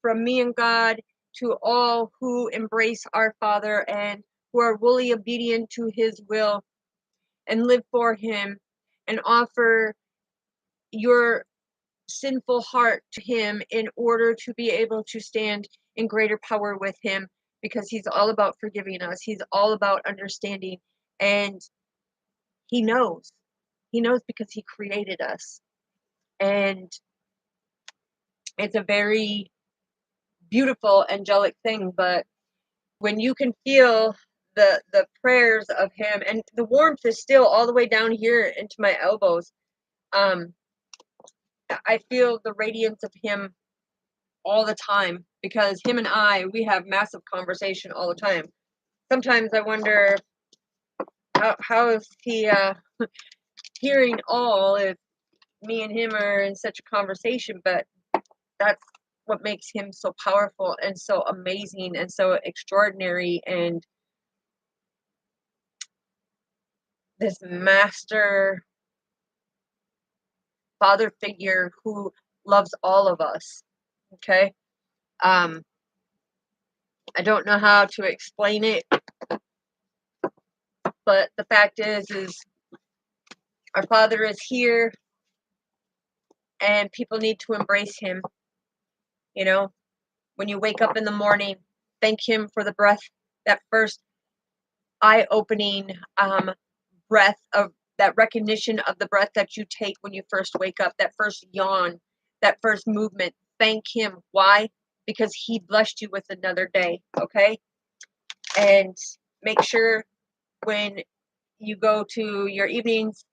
Speaker 1: from me and God to all who embrace our Father and who are wholly obedient to his will and live for him and offer your sinful heart to him in order to be able to stand in greater power with him because he's all about forgiving us. He's all about understanding and he knows. He knows because he created us. And it's a very beautiful angelic thing, but when you can feel the prayers of him and the warmth is still all the way down here into my elbows, I feel the radiance of him all the time because him and we have massive conversation all the time. Sometimes I wonder how is he hearing all if me and him are in such a conversation, but that's what makes him so powerful and so amazing and so extraordinary, and this master father figure who loves all of us. Okay. I don't know how to explain it, but the fact is our Father is here and people need to embrace him. You know, when you wake up in the morning, thank him for the breath, that first eye-opening breath of that recognition of the breath that you take when you first wake up, that first yawn, that first movement. Thank him. Why? Because he blessed you with another day. Okay. And make sure when you go to your evenings,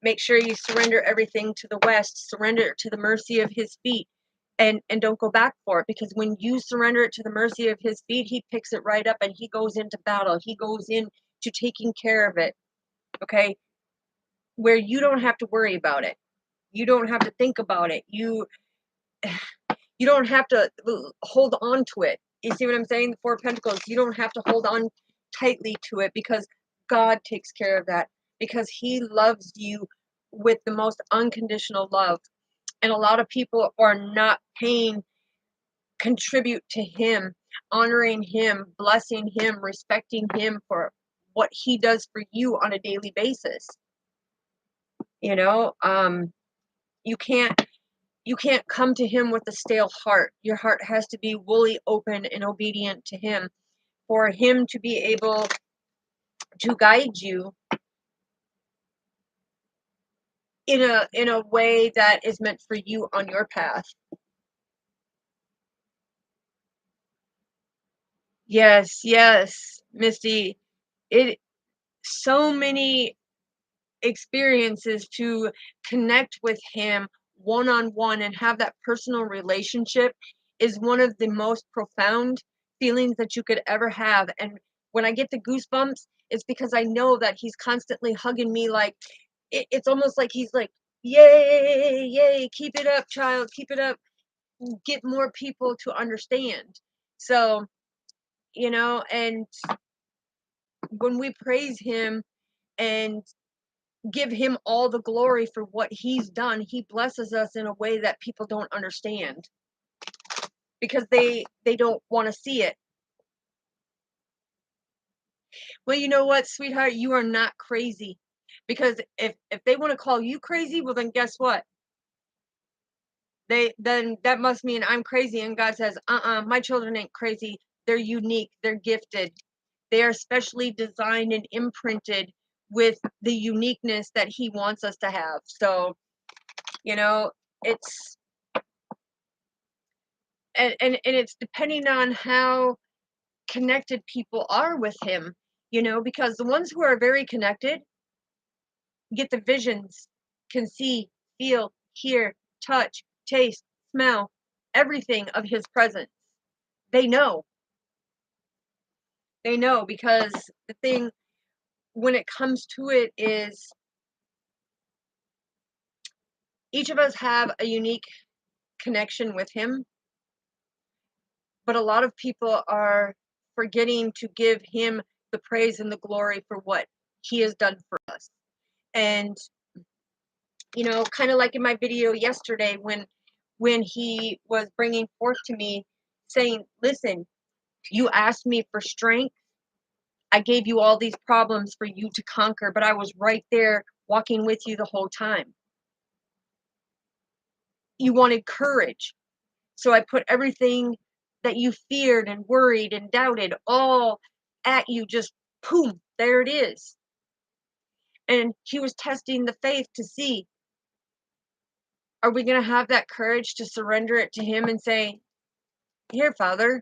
Speaker 1: make sure you surrender everything to the West, surrender it to the mercy of his feet, and don't go back for it, because when you surrender it to the mercy of his feet, he picks it right up and he goes into battle. He goes into taking care of it. Okay, where you don't have to worry about it, you don't have to think about it, you don't have to hold on to it. You see what I'm saying? The Four of Pentacles, you don't have to hold on tightly to it, because God takes care of that, because he loves you with the most unconditional love. And a lot of people are not paying contribute to him, honoring him, blessing him, respecting him for what he does for you on a daily basis. You know, you can't come to him with a stale heart. Your heart has to be woolly open and obedient to him, for him to be able to guide you in a way that is meant for you on your path. Yes, Misty. It so many experiences to connect with him one-on-one and have that personal relationship is one of the most profound feelings that you could ever have. And when I get the goosebumps, it's because I know that he's constantly hugging me. Like it's almost like he's like, yay, keep it up, child, keep it up, get more people to understand. So, and when we praise him and give him all the glory for what he's done, he blesses us in a way that people don't understand, because they don't want to see it. Well, you know what, sweetheart, you are not crazy, because if they want to call you crazy, well, then guess what, then that must mean I'm crazy. And God says, my children ain't crazy, they're unique, they're gifted, they are specially designed and imprinted with the uniqueness that he wants us to have. So it's and it's depending on how connected people are with him, because the ones who are very connected get the visions, can see, feel, hear, touch, taste, smell, everything of his presence. They know. They know, because the thing when it comes to it is each of us have a unique connection with him, but a lot of people are forgetting to give him the praise and the glory for what he has done for us. And kind of like in my video yesterday, when he was bringing forth to me, saying, listen, you asked me for strength, I gave you all these problems for you to conquer, but I was right there walking with you the whole time. You wanted courage, so I put everything that you feared and worried and doubted all at you, just boom, there it is. And he was testing the faith to see, are we going to have that courage to surrender it to him and say, here, Father,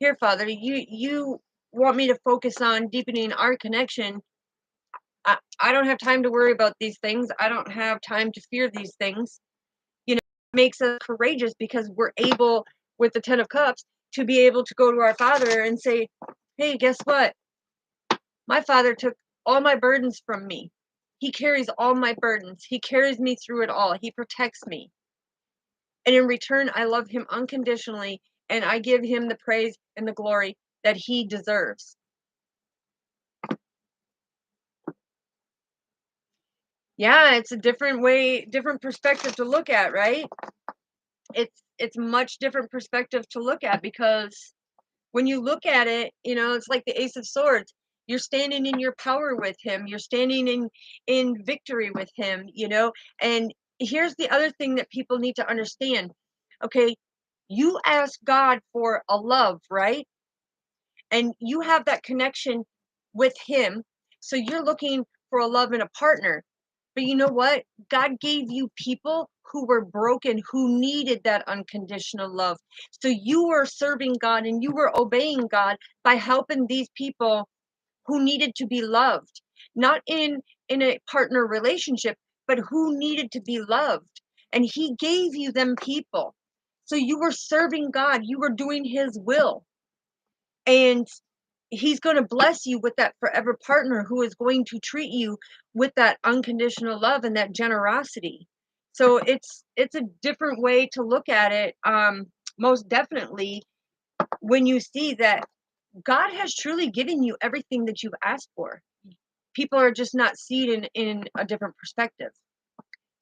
Speaker 1: you want me to focus on deepening our connection. I don't have time to worry about these things. I don't have time to fear these things. It makes us courageous, because we're able, with the 10 of Cups, to be able to go to our Father and say, hey, guess what? My Father took all my burdens from me. He carries all my burdens. He carries me through it all. He protects me. And in return, I love him unconditionally, and I give him the praise and the glory that he deserves. Yeah, it's a different way, different perspective to look at, right? It's much different perspective to look at, because when you look at it, it's like the Ace of Swords. You're standing in your power with him. You're standing in victory with him, and here's the other thing that people need to understand. Okay, you ask God for a love, right? And you have that connection with him. So you're looking for a love and a partner. But you know what? God gave you people who were broken, who needed that unconditional love. So you were serving God and you were obeying God by helping these people who needed to be loved, not in a partner relationship, but who needed to be loved. And he gave you them people. So you were serving God, you were doing his will. And he's going to bless you with that forever partner who is going to treat you with that unconditional love and that generosity. So it's a different way to look at it. Most definitely, when you see that God has truly given you everything that you've asked for. People are just not seeing it in a different perspective.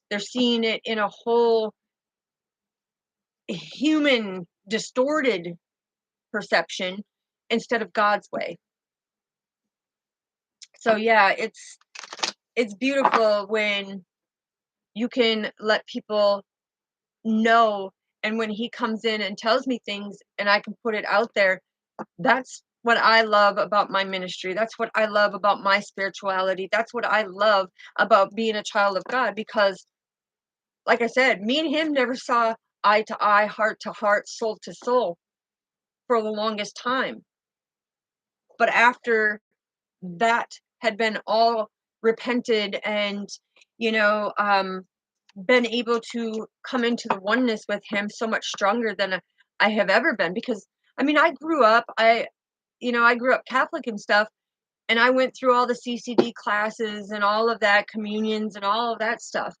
Speaker 1: They're seeing it in a whole human distorted perception instead of God's way. So yeah, it's beautiful when you can let people know, and when he comes in and tells me things and I can put it out there. That's what I love about my ministry. That's what I love about my spirituality. That's what I love about being a child of God, because like I said, me and him never saw eye to eye, heart to heart, soul to soul for the longest time. But after that had been all repented and, you know, been able to come into the oneness with him so much stronger than I have ever been. Because I mean, I grew up Catholic and stuff, and I went through all the CCD classes and all of that, communions and all of that stuff.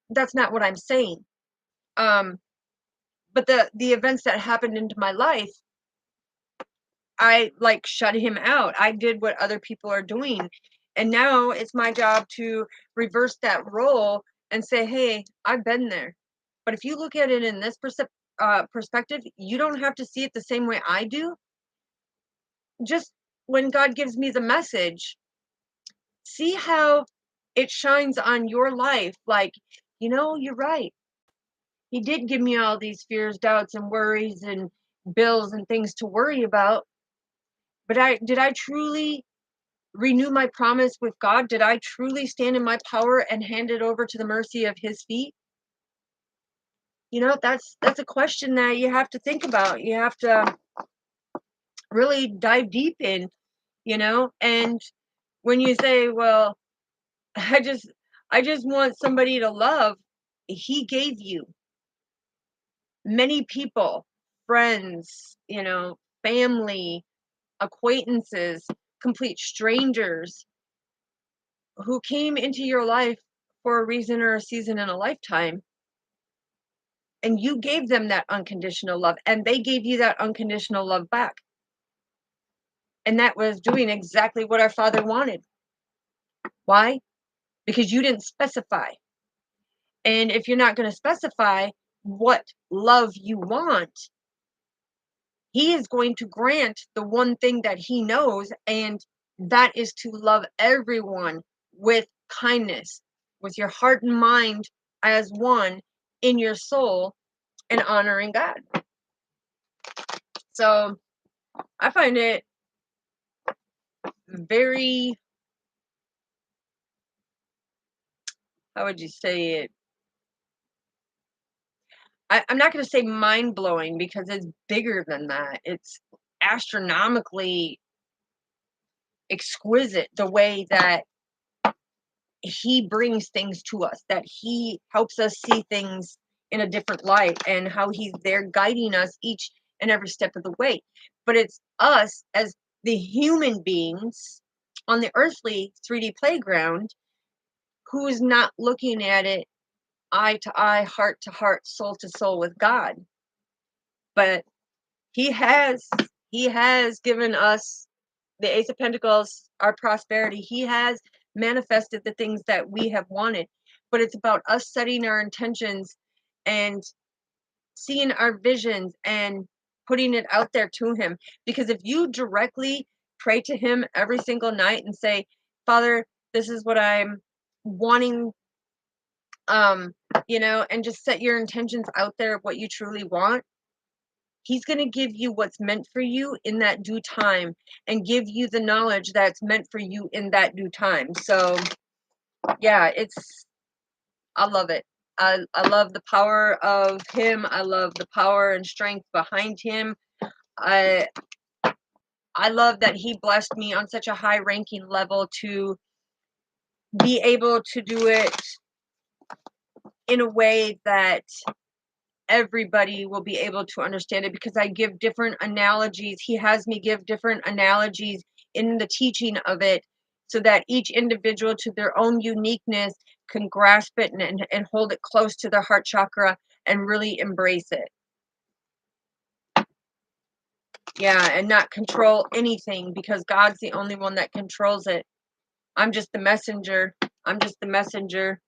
Speaker 1: That's not what I'm saying. Um, but the events that happened into my life, I like shut him out. I did what other people are doing. And now it's my job to reverse that role and say, hey, I've been there. But if you look at it in this perspective, you don't have to see it the same way I do. Just when God gives me the message, see how it shines on your life. Like, you're right. He did give me all these fears, doubts, and worries and bills and things to worry about. But did I truly renew my promise with God? Did I truly stand in my power and hand it over to the mercy of his feet? That's a question that you have to think about. You have to really dive deep in. And when you say, well, I just I just want somebody to love, he gave you many people, friends, family, acquaintances, complete strangers who came into your life for a reason or a season in a lifetime, and you gave them that unconditional love, and they gave you that unconditional love back. And that was doing exactly what our Father wanted. Why? Because you didn't specify. And if you're not going to specify what love you want, he is going to grant the one thing that he knows, and that is to love everyone with kindness, with your heart and mind as one in your soul, and honoring God. So I find it very, how would you say it? I'm not going to say mind blowing, because it's bigger than that. It's astronomically exquisite the way that he brings things to us, that he helps us see things in a different light, and how he's there guiding us each and every step of the way. But it's us as the human beings on the earthly 3D playground who is not looking at it eye to eye, heart to heart, soul to soul with God. But he has he has given us the Ace of Pentacles, our prosperity. He has manifested the things that we have wanted. But it's about us setting our intentions and seeing our visions and putting it out there to him. Because if you directly pray to him every single night and say, Father, this is what I'm wanting you know, and just set your intentions out there of what you truly want. He's going to give you what's meant for you in that due time and give you the knowledge that's meant for you in that due time. So, yeah, I love it. I love the power of him. I love the power and strength behind him. I I love that he blessed me on such a high ranking level to be able to do it in a way that everybody will be able to understand it, because I give different analogies. He has me give different analogies in the teaching of it so that each individual to their own uniqueness can grasp it and hold it close to their heart chakra and really embrace it. Yeah, and not control anything, because God's the only one that controls it. I'm just the messenger. I'm just the messenger.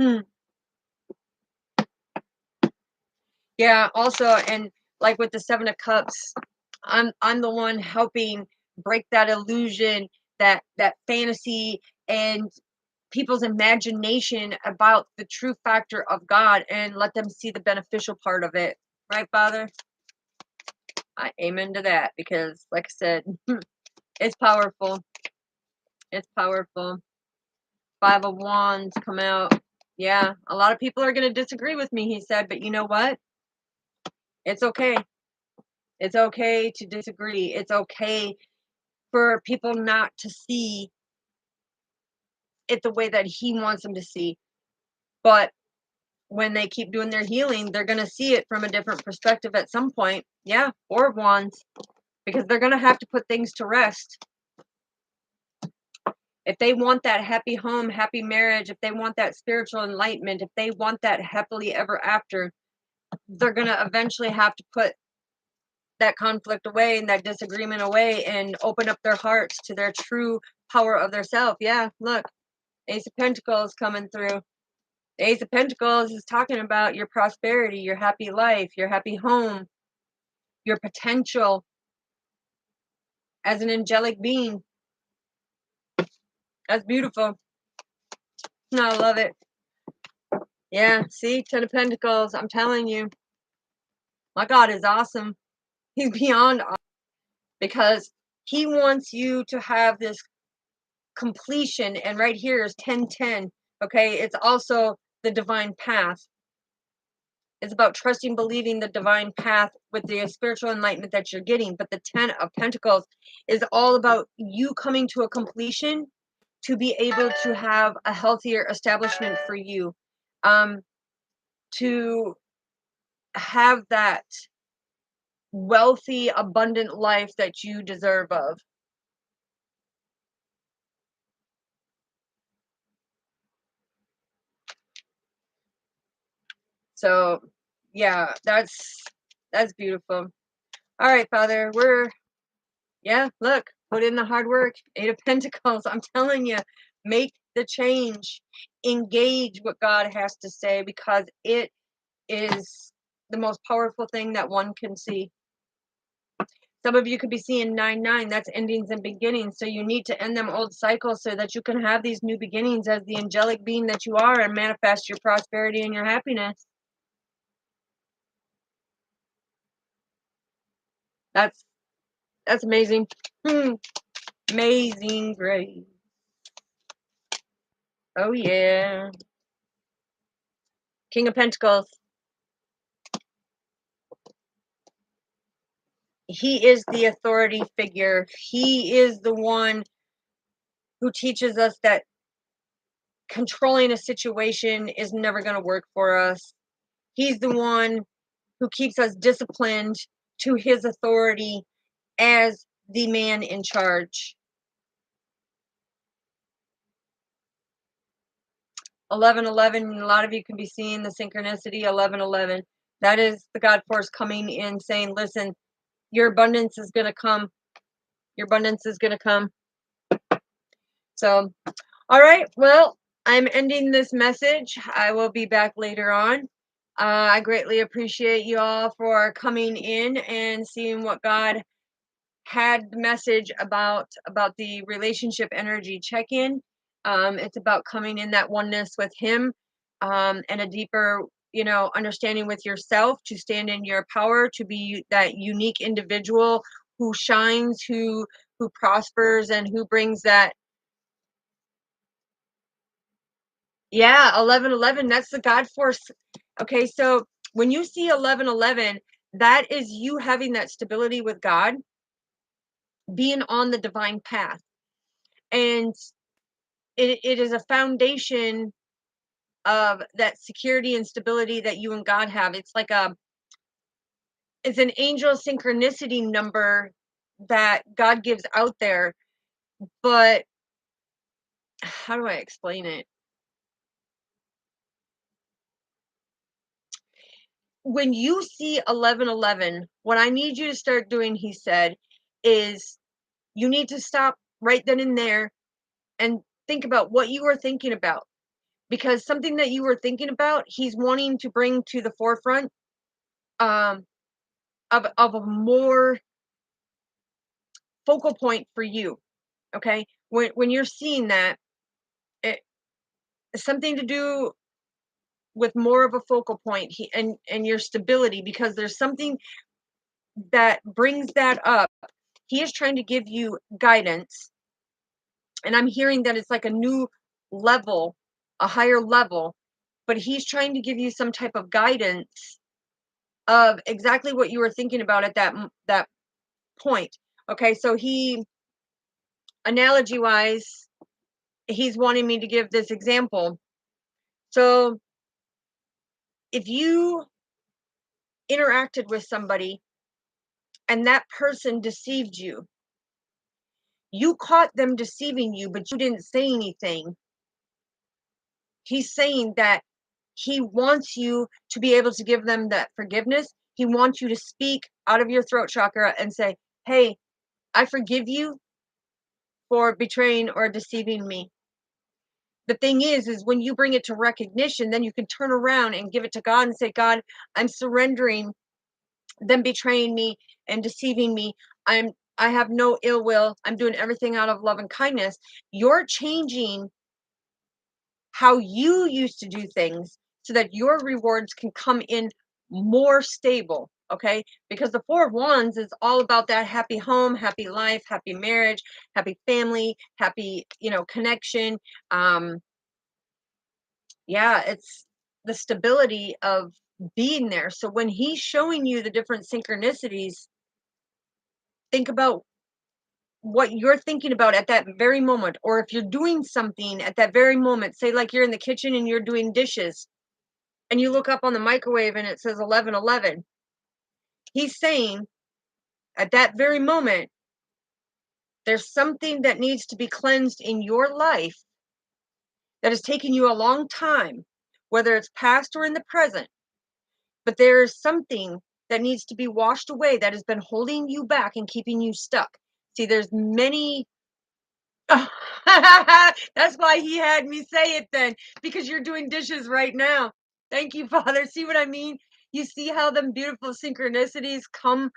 Speaker 1: Hmm. Yeah, also, and like with the Seven of Cups, I'm the one helping break that illusion, that fantasy, and people's imagination about the true factor of God, and let them see the beneficial part of it. Right, Father? I amen to that, because like I said, it's powerful. It's powerful. Five of Wands come out. Yeah, a lot of people are going to disagree with me, he said, but you know what? It's okay. It's okay to disagree. It's okay for people not to see it the way that he wants them to see. But when they keep doing their healing, they're going to see it from a different perspective at some point. Yeah, Four of Wands, because they're going to have to put things to rest. If they want that happy home, happy marriage, if they want that spiritual enlightenment, if they want that happily ever after, they're going to eventually have to put that conflict away and that disagreement away and open up their hearts to their true power of their self. Yeah, look, Ace of Pentacles coming through. The Ace of Pentacles is talking about your prosperity, your happy life, your happy home, your potential as an angelic being. That's beautiful. No, I love it. Yeah, see, Ten of Pentacles. I'm telling you, my God is awesome. He's beyond awesome, because he wants you to have this completion. And right here is 1010. Okay, it's also the divine path. It's about trusting, believing the divine path with the spiritual enlightenment that you're getting. But the Ten of Pentacles is all about you coming to a completion to be able to have a healthier establishment for you, to have that wealthy, abundant life that you deserve of. So, yeah, that's beautiful. All right, Father, yeah, look, put in the hard work. Eight of Pentacles. I'm telling you, make the change. Engage what God has to say, because it is the most powerful thing that one can see. Some of you could be seeing 9-9. That's endings and beginnings. So you need to end them old cycles so that you can have these new beginnings as the angelic being that you are and manifest your prosperity and your happiness. That's amazing. Amazing grace. Oh yeah. King of Pentacles. He is the authority figure. He is the one who teaches us that controlling a situation is never going to work for us. He's the one who keeps us disciplined to his authority as the man in charge. 1111, a lot of you can be seeing the synchronicity. 1111, that is the God force coming in saying, listen, your abundance is going to come. Your abundance is going to come. So, all right, well, I'm ending this message. I will be back later on. I greatly appreciate you all for coming in and seeing what God had the message about the relationship energy check-in. It's about coming in that oneness with him, and a deeper, understanding with yourself, to stand in your power, to be that unique individual who shines, who prospers, and who brings that. Yeah, 1111, that's the God force. Okay, so when you see 1111, that is you having that stability with God, being on the divine path. And it is a foundation of that security and stability that you and God have. It's an angel synchronicity number that God gives out there. But how do I explain it? When you see 1111, what I need you to start doing, he said, is you need to stop right then and there and think about what you were thinking about. Because something that you were thinking about, he's wanting to bring to the forefront, um, of a more focal point for you. Okay, when you're seeing that, it, it's something to do with more of a focal point, and your stability, because there's something that brings that up. He is trying to give you guidance, and I'm hearing that it's like a new level, a higher level, but he's trying to give you some type of guidance of exactly what you were thinking about at that point. Okay, so analogy wise, he's wanting me to give this example. So if you interacted with somebody and that person deceived you, you caught them deceiving you, but you didn't say anything. He's saying that he wants you to be able to give them that forgiveness. He wants you to speak out of your throat chakra and say, hey, I forgive you for betraying or deceiving me. The thing is when you bring it to recognition, then you can turn around and give it to God and say, God, I'm surrendering them betraying me and deceiving me. I have no ill will. I'm doing everything out of love and kindness. You're changing how you used to do things so that your rewards can come in more stable. Okay, because the Four of Wands is all about that happy home, happy life, happy marriage, happy family, happy, connection. Yeah, it's the stability of being there. So when he's showing you the different synchronicities, think about what you're thinking about at that very moment. Or if you're doing something at that very moment, say like you're in the kitchen and you're doing dishes and you look up on the microwave and it says 11:11. He's saying at that very moment, there's something that needs to be cleansed in your life that has taken you a long time, whether it's past or in the present. But there is something that needs to be washed away that has been holding you back and keeping you stuck. See, there's many. That's why he had me say it then, because you're doing dishes right now. Thank you, Father. See what I mean? You see how them beautiful synchronicities come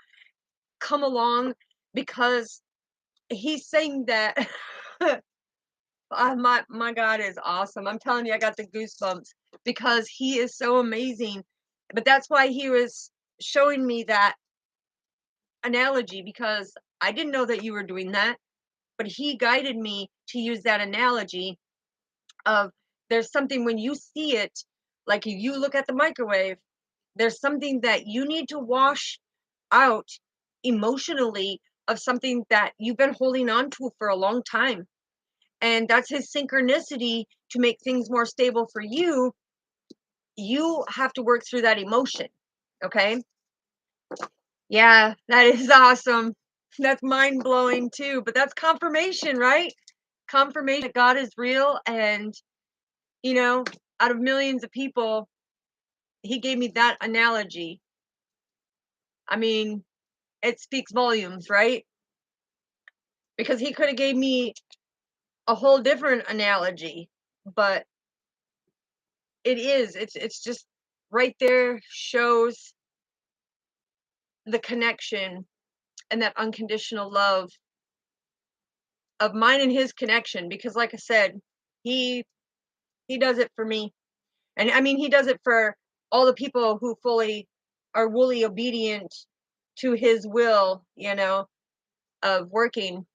Speaker 1: along, because he's saying that. My God is awesome. I'm telling you, I got the goosebumps because he is so amazing. But that's why he was showing me that analogy, because I didn't know that you were doing that, but he guided me to use that analogy of, there's something when you see it, like if you look at the microwave, there's something that you need to wash out emotionally, of something that you've been holding on to for a long time. And that's his synchronicity to make things more stable for you. You have to work through that emotion. Okay. Yeah, that is awesome. That's mind blowing too. But that's confirmation, right? Confirmation that God is real. And, you know, out of millions of people, he gave me that analogy. I mean, it speaks volumes, right? Because he could have gave me a whole different analogy, but it's just right there, shows the connection and that unconditional love of mine and his connection. Because like I said, he he does it for me. And I mean, he does it for all the people who fully are wholly obedient to his will, you know, of working.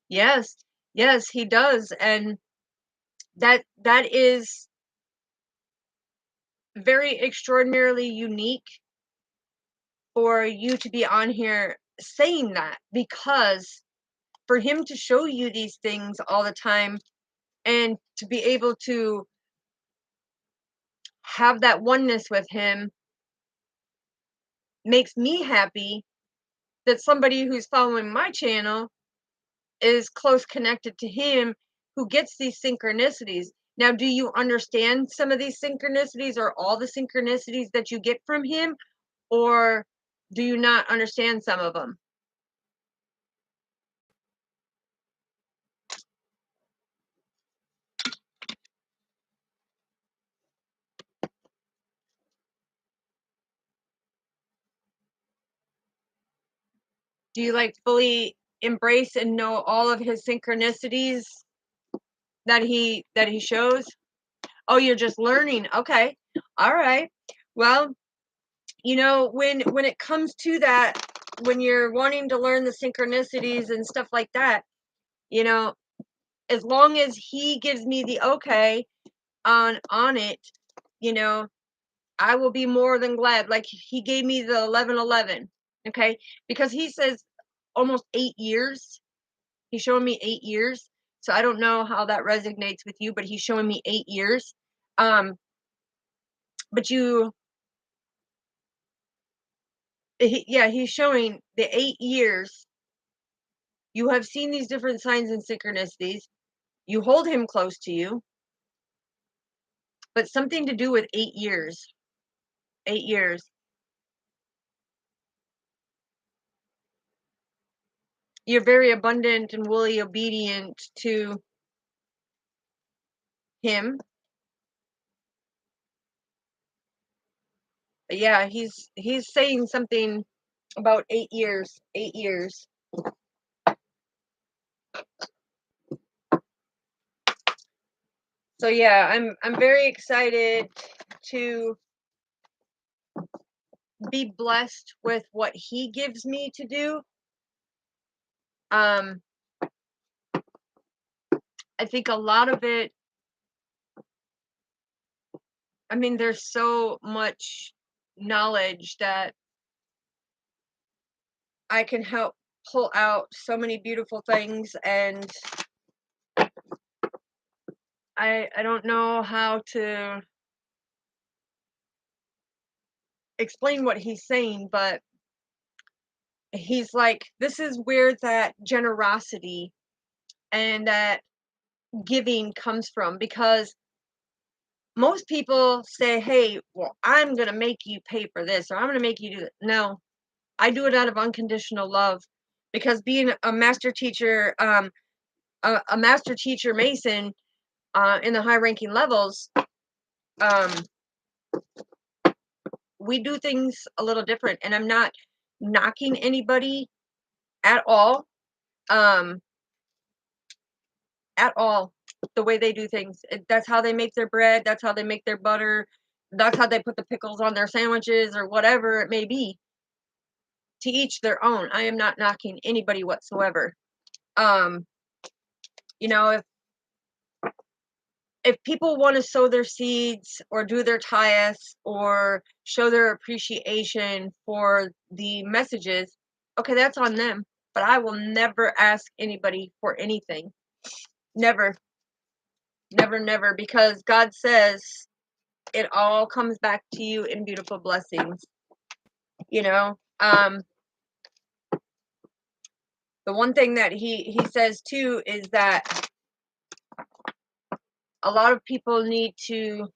Speaker 1: Yes, yes, he does. And that is very extraordinarily unique for you to be on here saying that, because for him to show you these things all the time and to be able to have that oneness with him makes me happy that somebody who's following my channel is close connected to him, who gets these synchronicities. Now, do you understand some of these synchronicities or all the synchronicities that you get from him, or do you not understand some of them? Do you like fully embrace and know all of his synchronicities that he shows? Oh, you're just learning. Okay. All right. Well, you know, when it comes to that, when you're wanting to learn the synchronicities and stuff like that, you know, as long as he gives me the okay on it, you know, I will be more than glad. Like, he gave me the 1111, okay? Because he says almost 8 years. He's showing me 8 years. So I don't know how that resonates with you, but he's showing me 8 years. Um, but yeah, he's showing the 8 years. You have seen these different signs and synchronicities. You hold him close to you, but something to do with 8 years. 8 years. You're very abundant and wholly obedient to him. But yeah, he's saying something about 8 years. 8 years. So yeah, I'm very excited to be blessed with what he gives me to do. Um, I think a lot of it, I mean, there's so much knowledge that I can help pull out so many beautiful things, and I don't know how to explain what he's saying, but he's like, this is where that generosity and that giving comes from, because most people say, hey, well, I'm going to make you pay for this, or I'm going to make you do that. No, I do it out of unconditional love, because being a master teacher, a master teacher Mason, in the high ranking levels, um, we do things a little different, and I'm not knocking anybody at all, um, at all, the way they do things. That's how they make their bread. That's how they make their butter. That's how they put the pickles on their sandwiches, or whatever it may be. To each their own. I am not knocking anybody whatsoever. Um, you know, if people want to sow their seeds or do their tithes or show their appreciation for the messages, okay, that's on them. But I will never ask anybody for anything. Never, never, never, because God says it all comes back to you in beautiful blessings. You know, the one thing that he says too is that a lot of people need to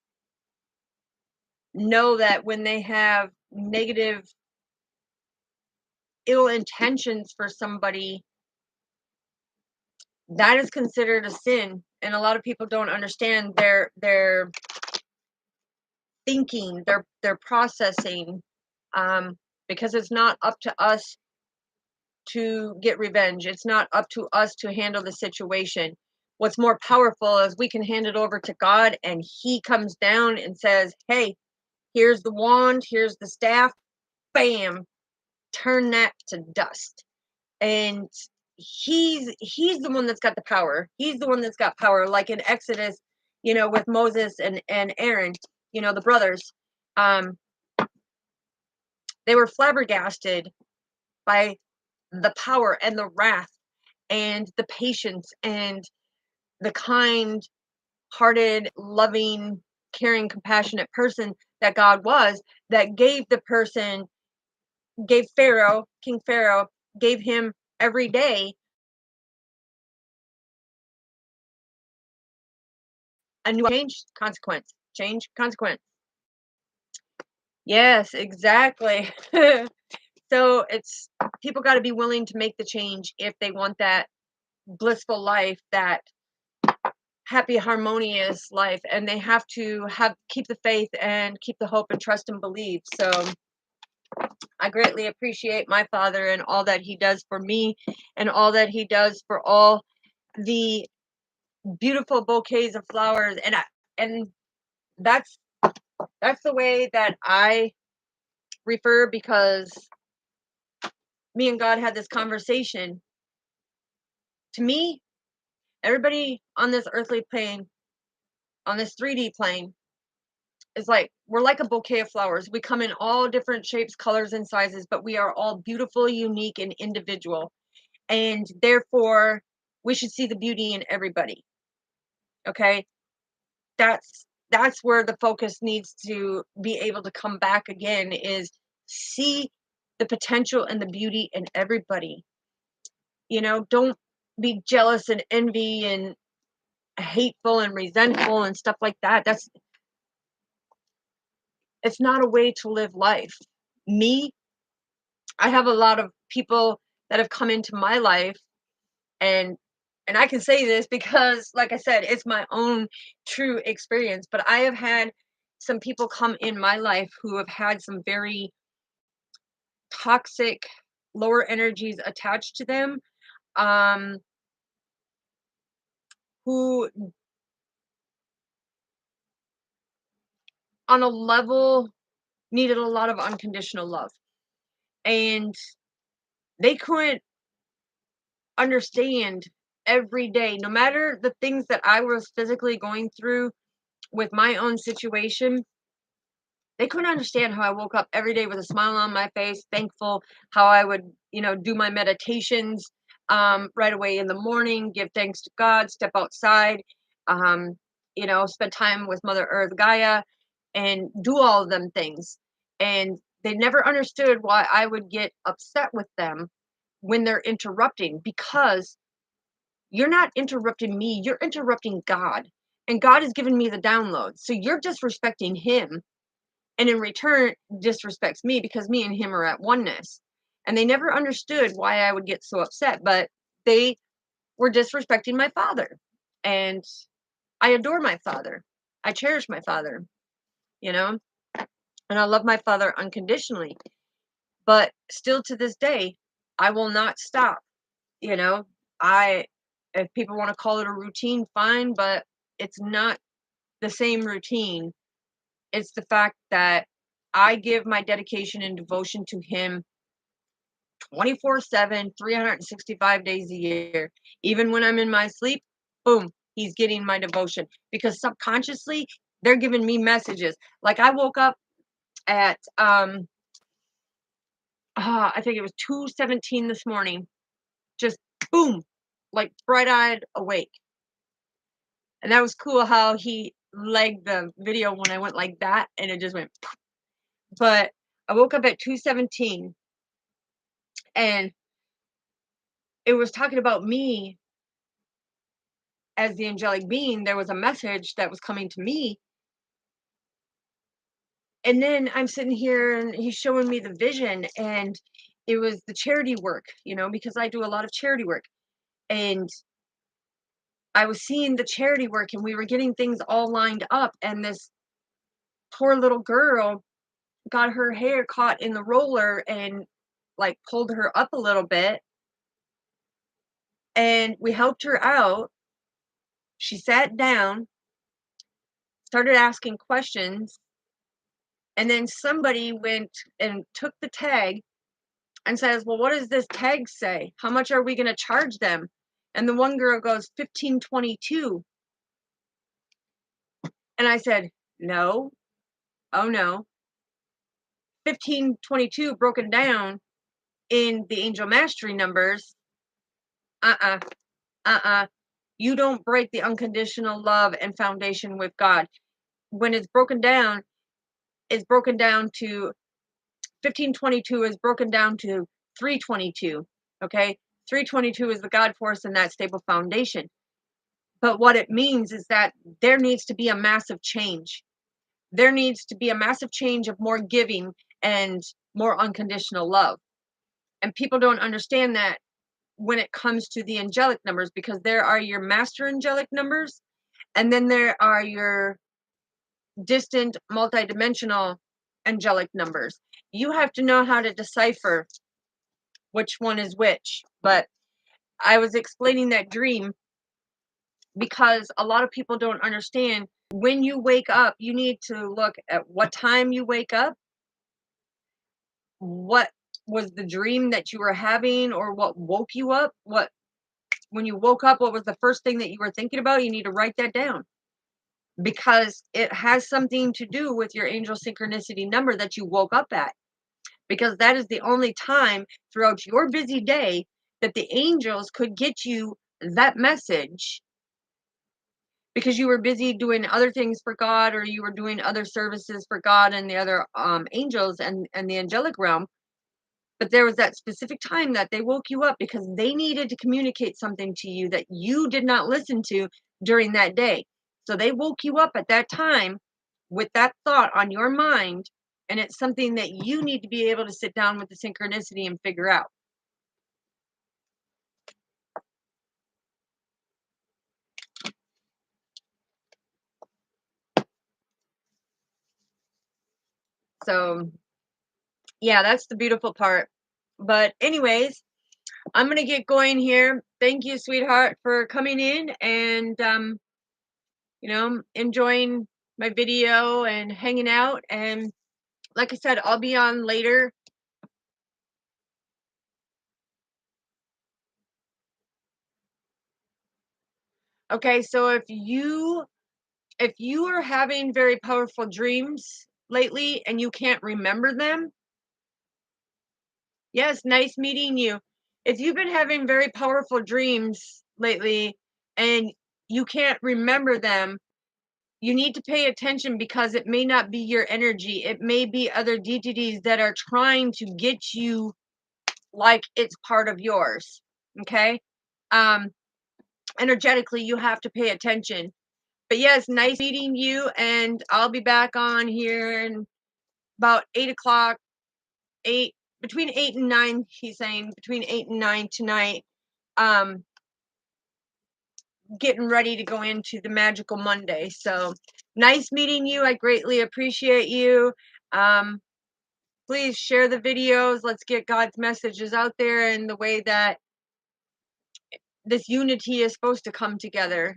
Speaker 1: know that when they have negative, ill intentions for somebody, that is considered a sin. And a lot of people don't understand their thinking, their processing, because it's not up to us to get revenge. It's not up to us to handle the situation. what's more powerful is we can hand it over to God, and he comes down and says, hey, here's the wand, here's the staff, bam, turn that to dust. And he's the one that's got the power. He's the one that's got power, like in Exodus, with Moses and Aaron, the brothers. um they were flabbergasted by the power and the wrath and the patience and the kind hearted, loving, caring, compassionate person that God was, that gave Pharaoh, King Pharaoh, gave him every day a new change, consequence. Yes, exactly. So it's people got to be willing to make the change if they want that blissful life, that happy, harmonious life, and they have to keep the faith and keep the hope and trust and believe. So I greatly appreciate my father and all that he does for me and all that he does for all the beautiful bouquets of flowers. And that's the way that I refer, because me and God had this conversation. To me, everybody on this earthly plane, on this 3D plane, is like we're like a bouquet of flowers. We come in all different shapes, colors, and sizes, but we are all beautiful, unique, and individual. And therefore, we should see the beauty in everybody. Okay? That's where the focus needs to be able to come back again, is see the potential and the beauty in everybody. Don't be jealous and envy and hateful and resentful and stuff like that. It's not a way to live life. Me, I have a lot of people that have come into my life, and I can say this because, like I said, it's my own true experience, but I have had some people come in my life who have had some very toxic lower energies attached to them, um who on a level needed a lot of unconditional love, and they couldn't understand every day, no matter the things that I was physically going through with my own situation. They couldn't understand how I woke up every day with a smile on my face, thankful, how I would, do my meditations right away in the morning, give thanks to God, step outside, spend time with Mother Earth Gaia, and do all of them things. And they never understood why I would get upset with them when they're interrupting, because you're not interrupting me, you're interrupting God. And God has given me the download. So you're disrespecting him, and in return disrespects me, because me and him are at oneness. And they never understood why I would get so upset, but they were disrespecting my father. And I adore my father. I cherish my father, you know, and I love my father unconditionally. But still to this day, I will not stop, you know. I If people want to call it a routine, fine, but it's not the same routine. It's the fact that I give my dedication and devotion to him 24/7, 365 days a year. Even when I'm in my sleep, boom, he's getting my devotion, because subconsciously they're giving me messages. Like I woke up at I think it was 2:17 this morning, just boom, like bright-eyed awake. And that was cool how he legged the video when I went like that, and it just went. But I woke up at 2:17, and it was talking about me as the angelic being. There was a message that was coming to me, and then I'm sitting here and he's showing me the vision, and it was the charity work, because I do a lot of charity work. And I was seeing the charity work, and we were getting things all lined up, and this poor little girl got her hair caught in the roller and like pulled her up a little bit, and we helped her out. She sat down, started asking questions, and then somebody went and took the tag and says, "Well, what does this tag say? How much are we going to charge them?" And the one girl goes, 1522. And I said, "No, oh no. 1522 broken down in the angel mastery numbers. Uh-uh, uh-uh. You don't break the unconditional love and foundation with God. When it's broken down to 1522 is broken down to 322. Okay? 322 is the God force and that stable foundation. But what it means is that there needs to be a massive change. There needs to be a massive change of more giving and more unconditional love. And people don't understand that when it comes to the angelic numbers, because there are your master angelic numbers, and then there are your distant multidimensional angelic numbers. You have to know how to decipher which one is which. But I was explaining that dream because a lot of people don't understand. When you wake up, you need to look at what time you wake up, what was the dream that you were having, or what woke you up. What When you woke up, what was the first thing that you were thinking about? You need to write that down, because it has something to do with your angel synchronicity number that you woke up at, because that is the only time throughout your busy day that the angels could get you that message, because you were busy doing other things for God, or you were doing other services for God and the other angels and the angelic realm. But there was that specific time that they woke you up because they needed to communicate something to you that you did not listen to during that day. So they woke you up at that time with that thought on your mind, and it's something that you need to be able to sit down with the synchronicity and figure out. So, yeah, that's the beautiful part. But anyways, I'm going to get going here. Thank you, sweetheart, for coming in and enjoying my video and hanging out. And like I said, I'll be on later. Okay, so if you are having very powerful dreams lately and you can't remember them, yes, nice meeting you. If you've been having very powerful dreams lately and you can't remember them, you need to pay attention, because it may not be your energy. It may be other DTDs that are trying to get you like it's part of yours. Okay? Um, Energetically, you have to pay attention. But yes, nice meeting you, and I'll be back on here in about 8 o'clock, between 8 and 9. He's saying between 8 and 9 tonight. Um, Getting ready to go into the magical Monday. So nice meeting you. I greatly appreciate you. Um, please share the videos. Let's get God's messages out there in the way that this unity is supposed to come together,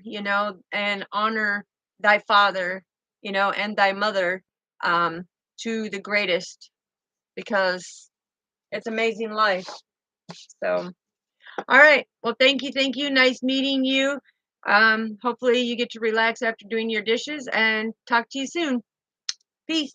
Speaker 1: and honor thy father, and thy mother, um, to the greatest, because it's amazing life. So, all right. Well, thank you. Thank you. Nice meeting you. Hopefully you get to relax after doing your dishes, and talk to you soon. Peace.